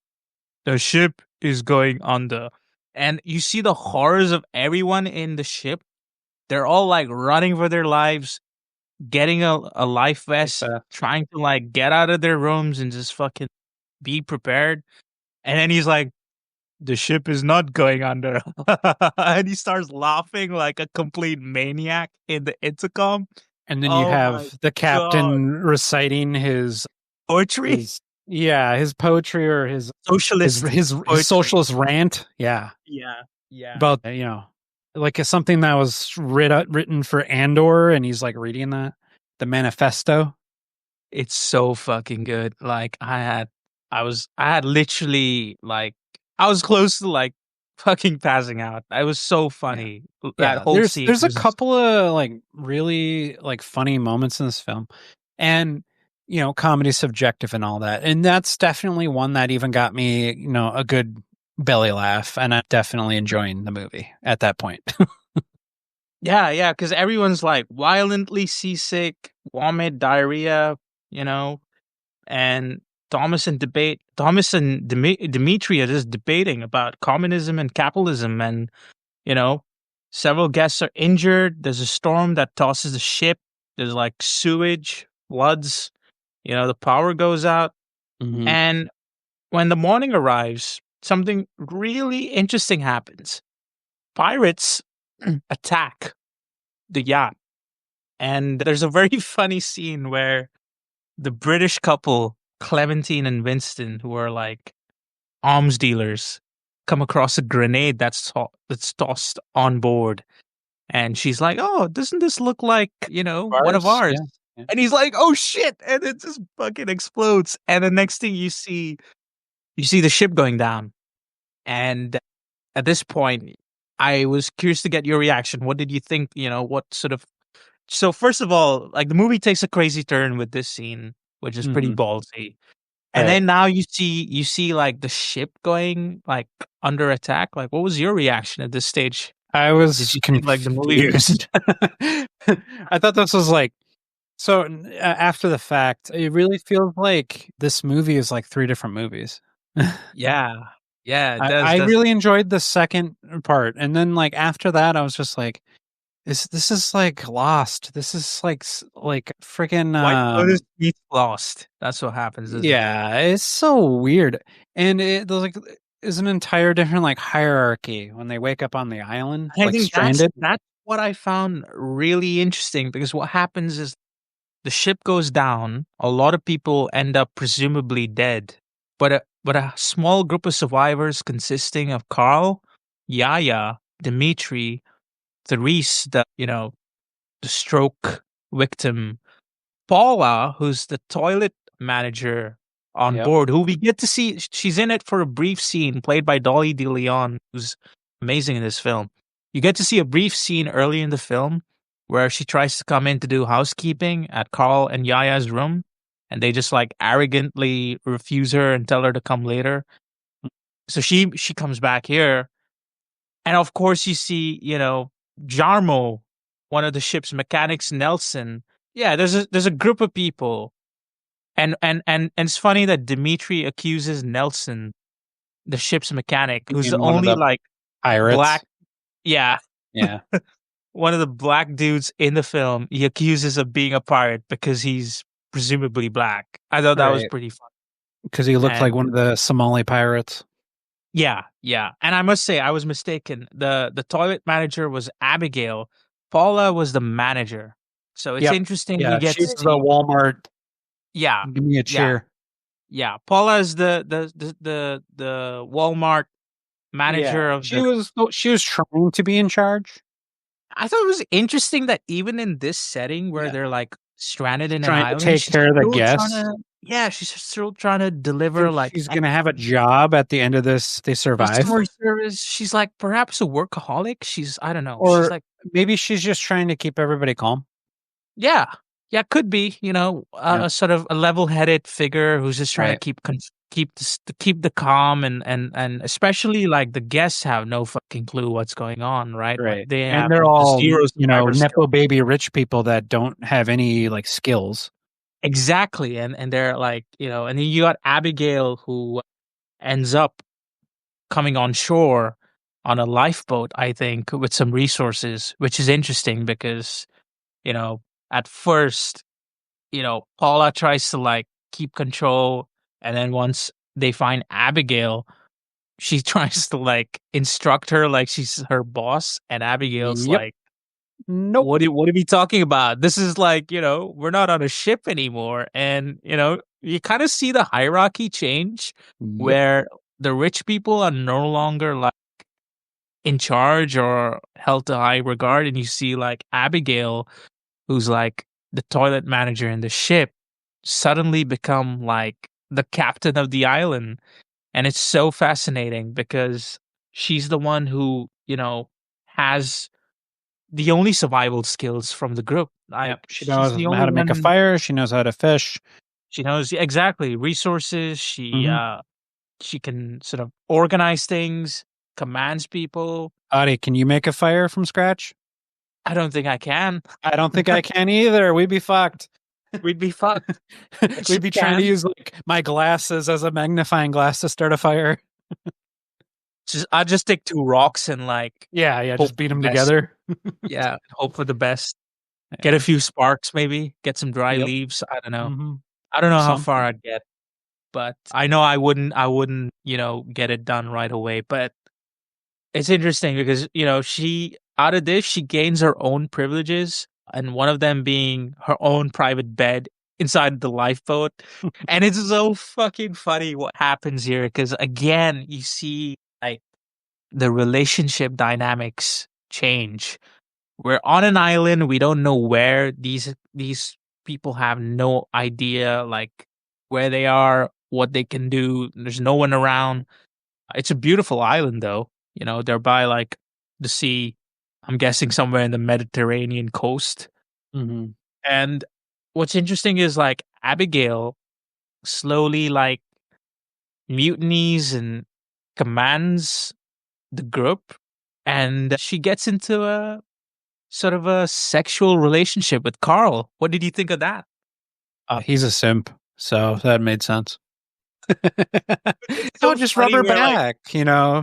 The ship is going under. And you see the horrors of everyone in the ship. They're all like running for their lives, getting a life Like vest, trying to like get out of their rooms and just fucking be prepared. And then he's like, the ship is not going under. And he starts laughing like a complete maniac in the intercom. And then you Oh my have the God. captain reciting his Poetry? his yeah, his poetry or his Socialist his, his poetry. socialist rant. Yeah. Yeah. Yeah. About like something that was written for Andor, and he's like reading the manifesto. It's so fucking good. Like I had literally like I was close to like fucking passing out. It was so Yeah. funny. That Yeah, whole scene there's a was couple of like really like funny moments in this film, and comedy's subjective and all that, and that's definitely one that even got me a good belly laugh, and I'm definitely enjoying the movie at that point. yeah, yeah, because everyone's like violently seasick, vomit, diarrhea, you know, and Thomas and Dimitri are just debating about communism and capitalism, and you know, several guests are injured. There's a storm that tosses the ship. There's like sewage, floods. The power goes out. Hmm. And when the morning arrives, something really interesting happens. Pirates attack the yacht. And there's a very funny scene where the British couple, Clementine and Winston, who are like arms dealers, come across a grenade that's tossed on board. And she's like, "Oh, doesn't this look like, one of Bars, ours?" yeah, yeah. And he's like, "Oh shit." And it just fucking explodes. And the next thing you see the ship going down. And at this point, I was curious to get your reaction. What did you think? What sort of. So, first of all, like the movie takes a crazy turn with this scene, which is pretty Hmm. ballsy. And Right. then now you see like the ship going like under attack. Like, what was your reaction at this stage? I Did was you think like the movie? confused. I thought this was like so. After the fact, it really feels like this movie is like three different movies. Yeah, yeah, it I does. Does really enjoyed the second part, and then like after that, I was just like, this is like Lost. This is like like freaking White Lotus meets Lost. That's what happens, isn't it? yeah. It's so weird, and there's like is an entire different like hierarchy when they wake up on the island, And I like think that's stranded. that's what I found really interesting, because what happens is the ship goes down. A lot of people end up presumably dead, but a small group of survivors consisting of Carl, Yaya, Dimitri, Therese, the stroke victim, Paula, who's the toilet manager, on Yep. board, who we get to see. She's in it for a brief scene, played by Dolly De Leon, who's amazing in this film. You get to see a brief scene early in the film where she tries to come in to do housekeeping at Carl and Yaya's room, and they just like arrogantly refuse her and tell her to come later. So she comes back here, and of course you see, Jarmo, one of the ship's mechanics, Nelson. Yeah, there's a group of people, and it's funny that Dimitri accuses Nelson, the ship's mechanic, You who's the mean one of only the like pirates? black, yeah, Yeah. one of the black dudes in the film. He accuses of being a pirate because he's presumably black. I thought that was Right. pretty fun. Because he looked like And one of the Somali pirates. yeah, yeah. And I must say, I was mistaken. The toilet manager was Abigail. Paula was the manager. So it's Yep. interesting we Yeah. get She to was the see. Walmart. Yeah, Give me a yeah, cheer. yeah. Paula is the Walmart Yeah. manager of the. She was trying to be in charge. I thought it was interesting that even in this setting where Yeah. they're like stranded in an Trying to island, take she's care of the still trying guests. to. Yeah, she's still trying to deliver Think like she's gonna have a job at the end of this. They survive. customer service. She's like perhaps a workaholic. I don't know. She's Or like, maybe she's just trying to keep everybody calm. yeah, yeah, could be. Yeah. A sort of a level-headed figure who's just trying to Right. keep the calm, and especially like the guests have no fucking clue what's going on, right? Like Right. they And have they're like all, zero survivor Nepo skill. baby rich people that don't have any like skills. Exactly, and they're like, and then you got Abigail who ends up coming on shore on a lifeboat, I think, with some resources, which is interesting because, you know, at first, Paula tries to like keep control, and then once they find Abigail, she tries to like instruct her like she's her boss, and Abigail's Yep. like, Nope. what are we talking about? This is like, we're not on a ship anymore. And, you kind of see the hierarchy change Yep. where the rich people are no longer like in charge or held to high regard. And you see like Abigail, who's like the toilet manager in the ship, suddenly become like the captain of the island. And it's so fascinating because she's the one who, has the only survival skills from the group. Like Yep. She she's knows the how only to make a one. fire. She knows how to fish. She knows exactly resources. Mm-hmm. She can sort of organize things, commands people. Adi, can you make a fire from scratch? I don't think I can. I don't think I can either. We'd be fucked. We'd be fucked. But she We'd be trying to can. use like my glasses as a magnifying glass to start a fire. I just take two rocks and like Yeah, hope just beat for the them best. together. Yeah, hope for the best. Get a few sparks, maybe get some dry Yep. leaves. I don't know. Mm-hmm. I don't know how far Something. I'd get, but I know I wouldn't, get it done right away. But it's interesting because, she out of this, she gains her own privileges, and one of them being her own private bed inside the lifeboat. And it's so fucking funny what happens here because again, you see like the relationship dynamics change. We're on an island, we don't know where these people have no idea like where they are, what they can do. There's no one around. It's a beautiful island though. They're by like the sea. I'm guessing somewhere in the Mediterranean coast. Mm-hmm. And what's interesting is like Abigail slowly like mutinies and commands the group, and she gets into a sort of a sexual relationship with Carl. What did you think of that? He's a simp, so that made sense. It's No, so just rub funny her where like, back,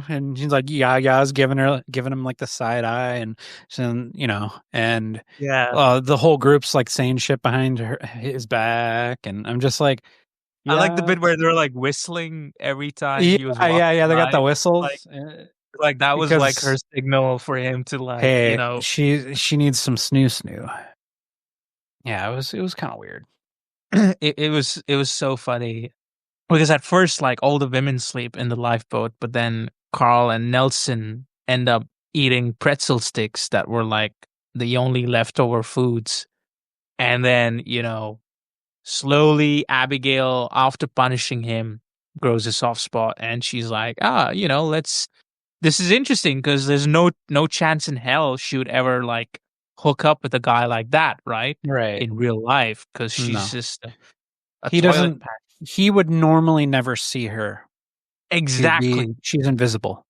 and she's like, yeah, I was giving him like the side eye, and so, and yeah, the whole group's like saying shit behind his back, and I'm just like, I like the yeah, bit where they're like whistling every time yeah, he was yeah, walking yeah. They got the by. Like, whistles that was like her because signal for him to like, hey, she needs some snoo. Yeah, it was kind of weird. it was so funny because at first like all the women sleep in the lifeboat, but then Carl and Nelson end up eating pretzel sticks that were like the only leftover foods, and then slowly Abigail, after punishing him, grows a soft spot, and she's like, let's. This is interesting because there's no chance in hell she would ever like hook up with a guy like that, right? Right. In real life, because she's No. just a He toilet doesn't pack. he would normally never see her. Exactly. She's invisible.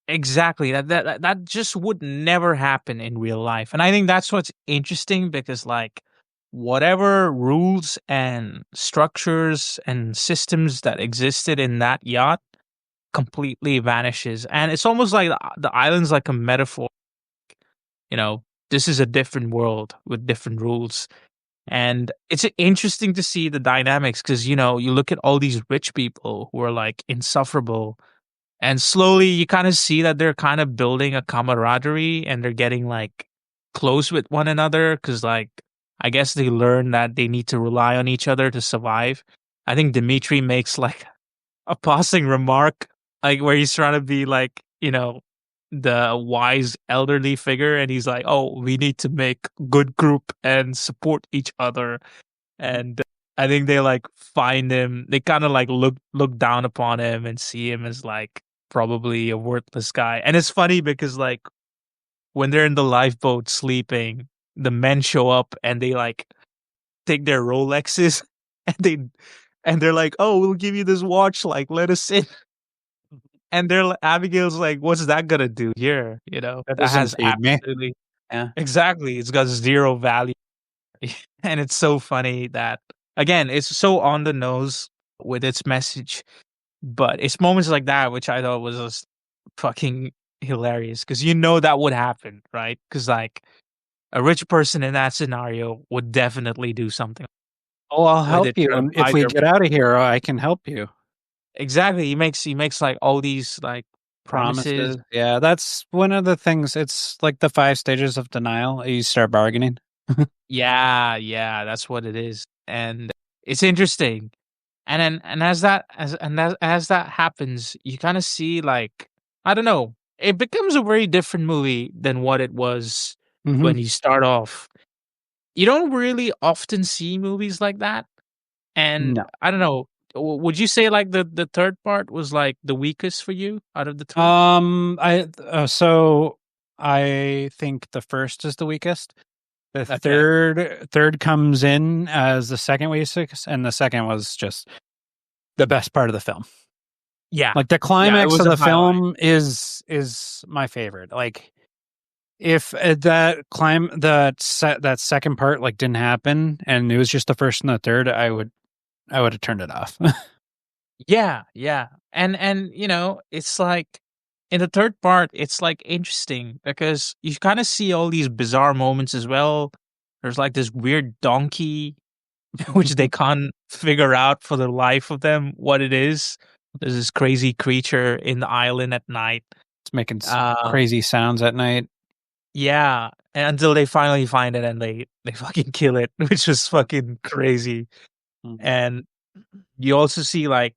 Exactly. That just would never happen in real life. And I think that's what's interesting because like whatever rules and structures and systems that existed in that yacht completely vanishes. And it's almost like the island's like a metaphor. You know, this is a different world with different rules. And it's interesting to see the dynamics because, you look at all these rich people who are like insufferable, and slowly you kind of see that they're kind of building a camaraderie and they're getting like close with one another because, like, I guess they learn that they need to rely on each other to survive. I think Dimitri makes like a passing remark, like where he's trying to be like, the wise elderly figure, and he's like, "Oh, we need to make good group and support each other." And I think they like find him. They kind of like look down upon him and see him as like probably a worthless guy. And it's funny because like when they're in the lifeboat sleeping, the men show up and they like take their Rolexes and they're like, "Oh, we'll give you this watch. Like, let us in." And Abigail's like, "What's that gonna do here? That That doesn't has feed me. absolutely Yeah. exactly. It's got zero value." And it's so funny that again, it's so on the nose with its message, but it's moments like that which I thought was just fucking hilarious because that would happen, right? Because like a rich person in that scenario would definitely do something Oh, I'll with help it, you. try to And if buy we their get out of here, I can help you. exactly. He makes like all these like promises. Promises. Yeah, that's one of the things. It's like the 5 stages of denial. You start bargaining. Yeah, that's what it is, and it's interesting. And then as that happens, you kind of see like I don't know, it becomes a very different movie than what it was Hmm. when you start off. You don't really often see movies like that, and No. I don't know. Would you say like the third part was like the weakest for you out of the two? So I think the first is the weakest. The Okay. third comes in as the second weakest, and the second was just the best part of the film. Yeah. Like the Yeah, it climax was of a the highlight. film is my favorite. Like if that second part like didn't happen and it was just the first and the third, I would have turned it off. Yeah. And it's like in the third part, it's like interesting because you kind of see all these bizarre moments as well. There's like this weird donkey, which they can't figure out for the life of them what it is. There's this crazy creature in the island at night. It's making Uh, crazy sounds at night. yeah, and until they finally find it and they fucking kill it, which was fucking crazy. Mhm. And you also see like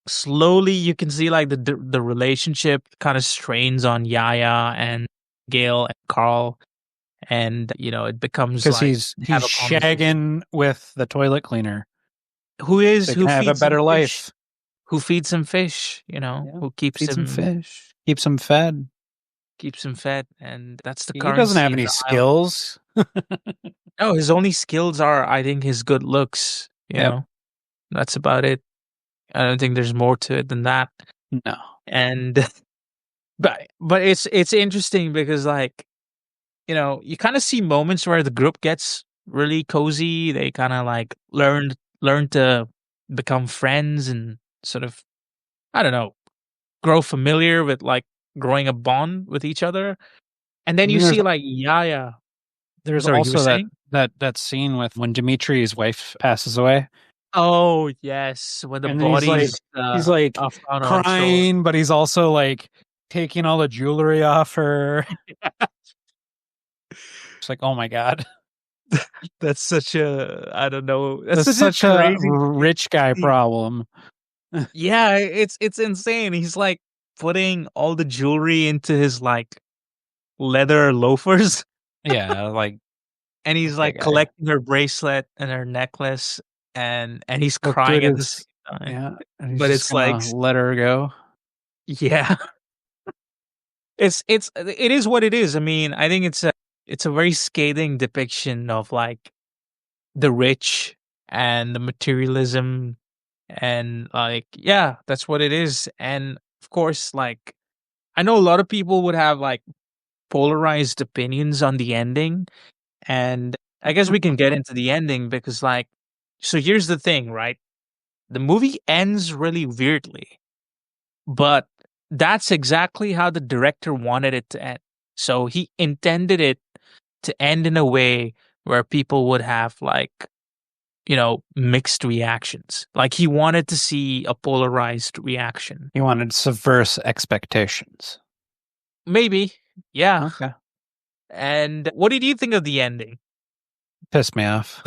slowly you can see like the relationship kind of strains on Yaya and Gail and Carl, and it becomes Because like he's they have he's a conversation. shagging with the toilet cleaner. Who They can who have a feeds him better fish? life. Who feeds him fish? Yeah. Who keeps Feed some him fish. Keeps him fed. fed, and that's the He doesn't currency have of any the island. skills. No, his only skills are, I think, his good looks. Yep. That's about it. I don't think there's more to it than that. No. And but it's interesting because like you kind of see moments where the group gets really cozy. They kind of like learn to become friends and sort of I don't know grow familiar with like growing a bond with each other. And then And you then there's see like Yaya. there's Sorry, you were also that saying? that scene with when Dimitri's wife passes away, Oh yes, when the and then bodies he's like are found on shore. crying, but he's also like taking all the jewelry off her. It's like, oh my god, That's such a I don't know. That's that's such a such a crazy thing rich to guy see. problem. Yeah, it's insane. He's like putting all the jewelry into his like leather loafers Yeah, like and he's okay, like guy. collecting her bracelet and her necklace. and he's Look crying through at the this. same time. Yeah, and he's But just it's like, gonna let her go. yeah, it is what it is. I mean, I think it's a very scathing depiction of like the rich and the materialism, and like, yeah, that's what it is. And of course, like, I know a lot of people would have like polarized opinions on the ending, and I guess we can get into the ending because like, so here's the thing, right? The movie ends really weirdly, but that's exactly how the director wanted it to end. So he intended it to end in a way where people would have like, mixed reactions. Like he wanted to see a polarized reaction. He wanted to subvert expectations. Maybe. Yeah. Okay. And what did you think of the ending? Pissed me off.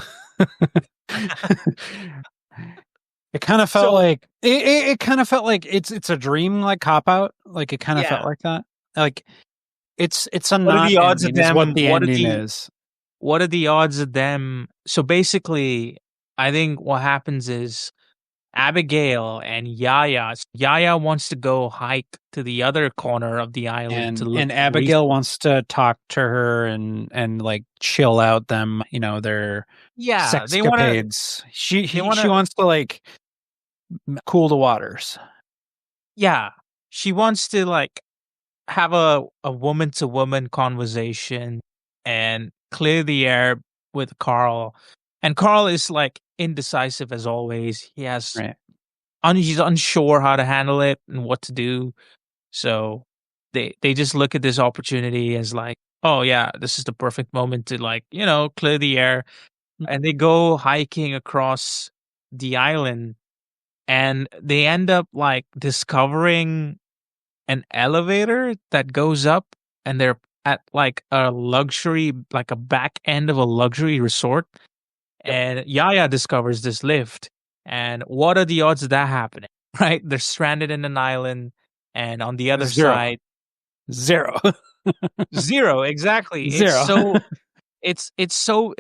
It kind of felt So, like it kind of felt like it's a dream, like cop out. Like it kind of felt yeah. like that. Like it's a What are not the odds of ending is what them? the ending is. What are the odds of them? So basically, I think what happens is Abigail and Yaya wants to go hike to the other corner of the island to look And for Abigail resources. wants to talk to her and like chill out them, their Yeah, sexcapades. they She wanna wants to like cool the waters. yeah. She wants to like have a woman to woman conversation and clear the air with Carl. And Carl is like indecisive as always. Right. He's unsure how to handle it and what to do. So they just look at this opportunity as like, oh yeah, this is the perfect moment to like, clear the air. And they go hiking across the island, and they end up like discovering an elevator that goes up, and they're at like a luxury, like a back end of a luxury resort. Yep. And Yaya discovers this lift. And what are the odds of that happening? Right? They're stranded in an island, and on the other Zero. side, Zero. zero. Exactly. Zero. It's so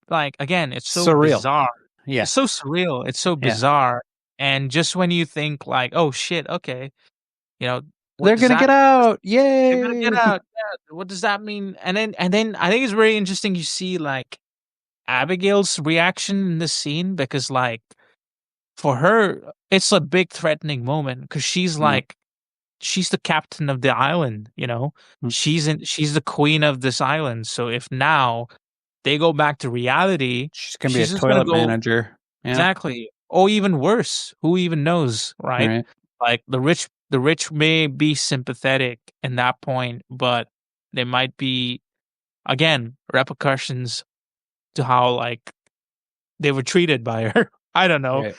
like, again, it's so Surreal. bizarre. Yeah. It's so surreal. It's so Yeah. bizarre. And just when you think like, oh shit, okay, you know, what They're does gonna that get out. they're gonna get Yay. out. Yeah, what does that mean? And then I think it's very interesting you see like Abigail's reaction in this scene, because like for her it's a big threatening moment because she's Yeah. like she's the captain of the island, Mm. she's the queen of this island. So if now they go back to reality, She's gonna be a she's just gonna toilet go manager. Yeah. exactly, or even worse, who even knows, right? Right. Like the rich may be sympathetic in that point, but there might be, again, repercussions to how like they were treated by her. I don't know. Right.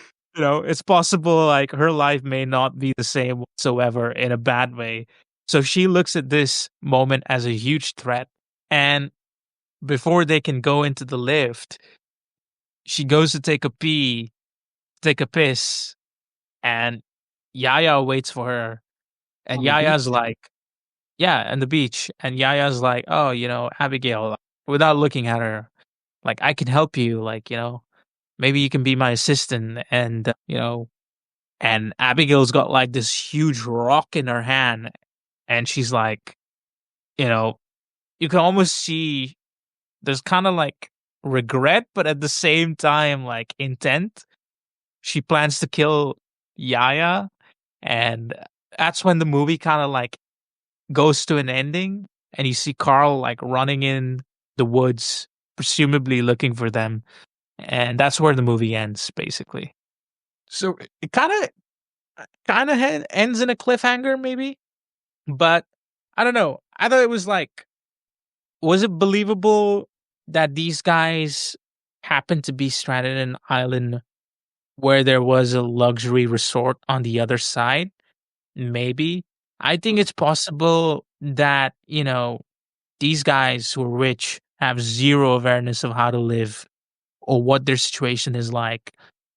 It's possible like her life may not be the same whatsoever in a bad way. So she looks at this moment as a huge threat. And before they can go into the lift, she goes to take a piss, and Yaya waits for her. And On the beach. Yaya's like, yeah, and the beach. And Yaya's like, oh, Abigail, without looking at her, like, I can help you. Like, maybe you can be my assistant. And Abigail's got like this huge rock in her hand. And she's like, you know, you can almost see there's kind of like regret, but at the same time, like intent. She plans to kill Yaya. And that's when the movie kind of like goes to an ending, and you see Carl like running in the woods, presumably looking for them. And that's where the movie ends, basically. So it kind of ends in a cliffhanger, maybe. But I don't know. I thought it was like, was it believable that these guys happened to be stranded in an island where there was a luxury resort on the other side? Maybe. I think it's possible that, these guys who are rich have zero awareness of how to live or what their situation is like.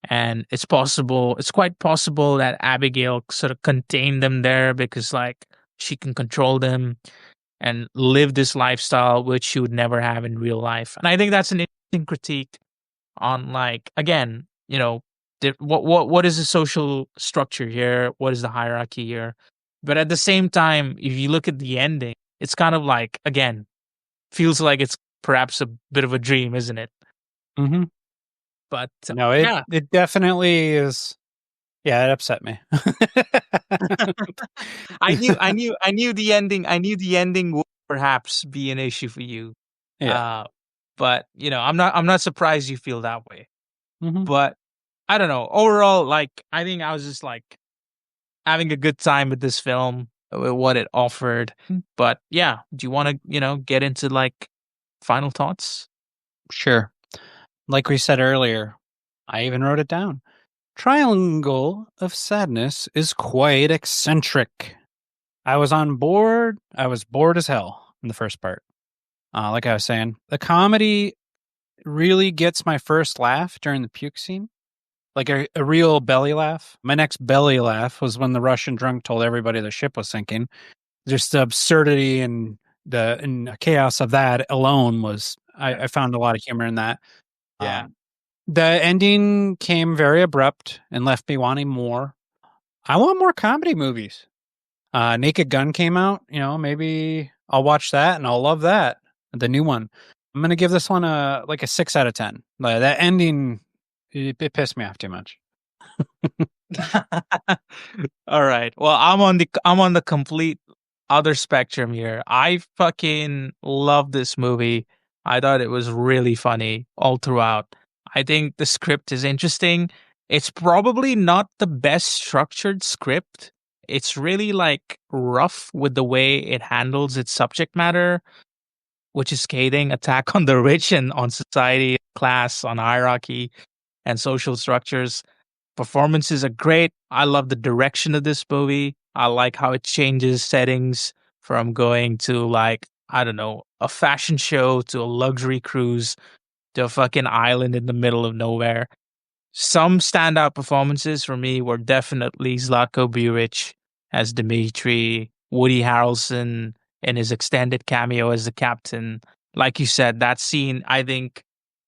And it's quite possible that Abigail sort of contained them there because, like, she can control them and live this lifestyle, which she would never have in real life. And I think that's an interesting critique on, like, again, what is the social structure here? What is the hierarchy here? But at the same time, if you look at the ending, it's kind of like, again, feels like it's perhaps a bit of a dream, isn't it? Mm-hmm. But No, yeah, it definitely is. Yeah, it upset me. I knew the ending. I knew the ending would perhaps be an issue for you. Yeah. Uh, but I'm not surprised you feel that way. Mm-hmm. But I don't know. Overall, like, I think I was just like having a good time with this film, with what it offered. But yeah, do you want to, get into like final thoughts? Sure. Like we said earlier, I even wrote it down. Triangle of Sadness is quite eccentric. I was on board. I was bored as hell in the first part. Like I was saying, the comedy really gets my first laugh during the puke scene, like a real belly laugh. My next belly laugh was when the Russian drunk told everybody the ship was sinking. Just the absurdity and the chaos of that alone was, I found a lot of humor in that. Yeah. The ending came very abrupt and left me wanting more. I want more comedy movies. Naked Gun came out, maybe I'll watch that and I'll love that. The new one. I'm gonna give this one a 6 out of 10. Like, that ending, it pissed me off too much. All right. Well, I'm on the complete other spectrum here. I fucking love this movie. I thought it was really funny all throughout. I think the script is interesting. It's probably not the best structured script. It's really like rough with the way it handles its subject matter, which is scathing attack on the rich and on society, class, on hierarchy and social structures. Performances are great. I love the direction of this movie. I like how it changes settings from going to, like, I don't know, a fashion show to a luxury cruise to a fucking island in the middle of nowhere. Some standout performances for me were definitely Zlatko Buric as Dmitri, Woody Harrelson in his extended cameo as the captain. Like you said, that scene, I think,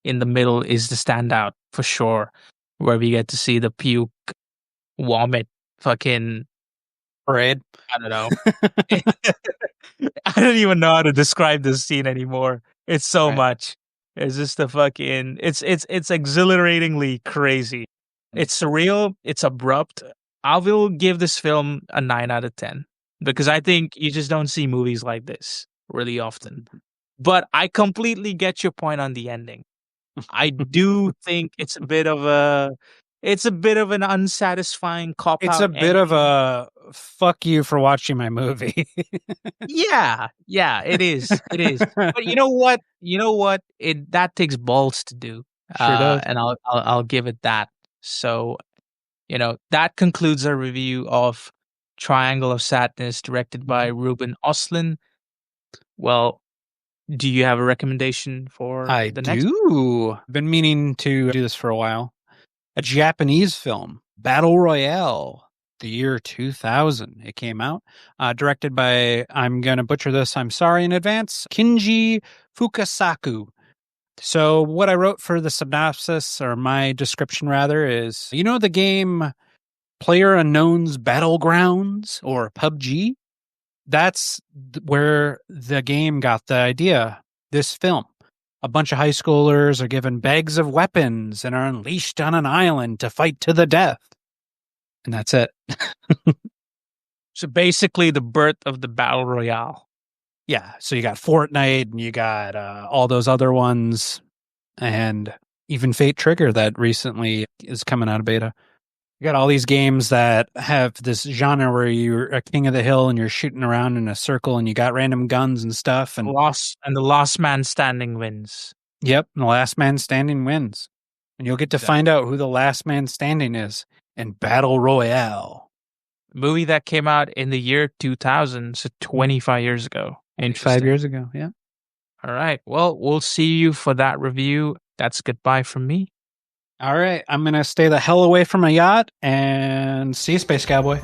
in the middle is the standout for sure, where we get to see the puke, vomit, fucking, Parade. I don't know. I don't even know how to describe this scene anymore. It's so Right. much. It's just a fucking, it's exhilaratingly crazy. It's surreal. It's abrupt. I will give this film a 9 out of 10 because I think you just don't see movies like this really often. But I completely get your point on the ending. I do think it's a bit of an unsatisfying cop It's out a bit of ending. a fuck you for watching my movie. Yeah, yeah, it is. It is. But you know what? You know what? It that takes balls to do. Sure does. And I'll give it that. So, that concludes our review of Triangle of Sadness, directed by Ruben Östlund. Well, do you have a recommendation for I the next? do. Been meaning to do this for a while. A Japanese film, Battle Royale, the year 2000. It came out, directed by, I'm going to butcher this, I'm sorry in advance, Kinji Fukasaku. So what I wrote for the synopsis, or my description rather, is, the game Player Unknown's Battlegrounds, or PUBG? That's where the game got the idea. This film. A bunch of high schoolers are given bags of weapons and are unleashed on an island to fight to the death. And that's it. So basically the birth of the Battle Royale. Yeah. So you got Fortnite and you got all those other ones, and even Fate Trigger that recently is coming out of beta. You got all these games that have this genre where you're a king of the hill and you're shooting around in a circle and you got random guns and stuff. And The last man standing wins. yep, the last man standing wins. And you'll get to find out who the last man standing is in Battle Royale. Movie that came out in the year 2000, so 25 years ago. 5 years ago, yeah. All right. Well, we'll see you for that review. That's goodbye from me. All right, I'm going to stay the hell away from a yacht and see you, Space Cowboy.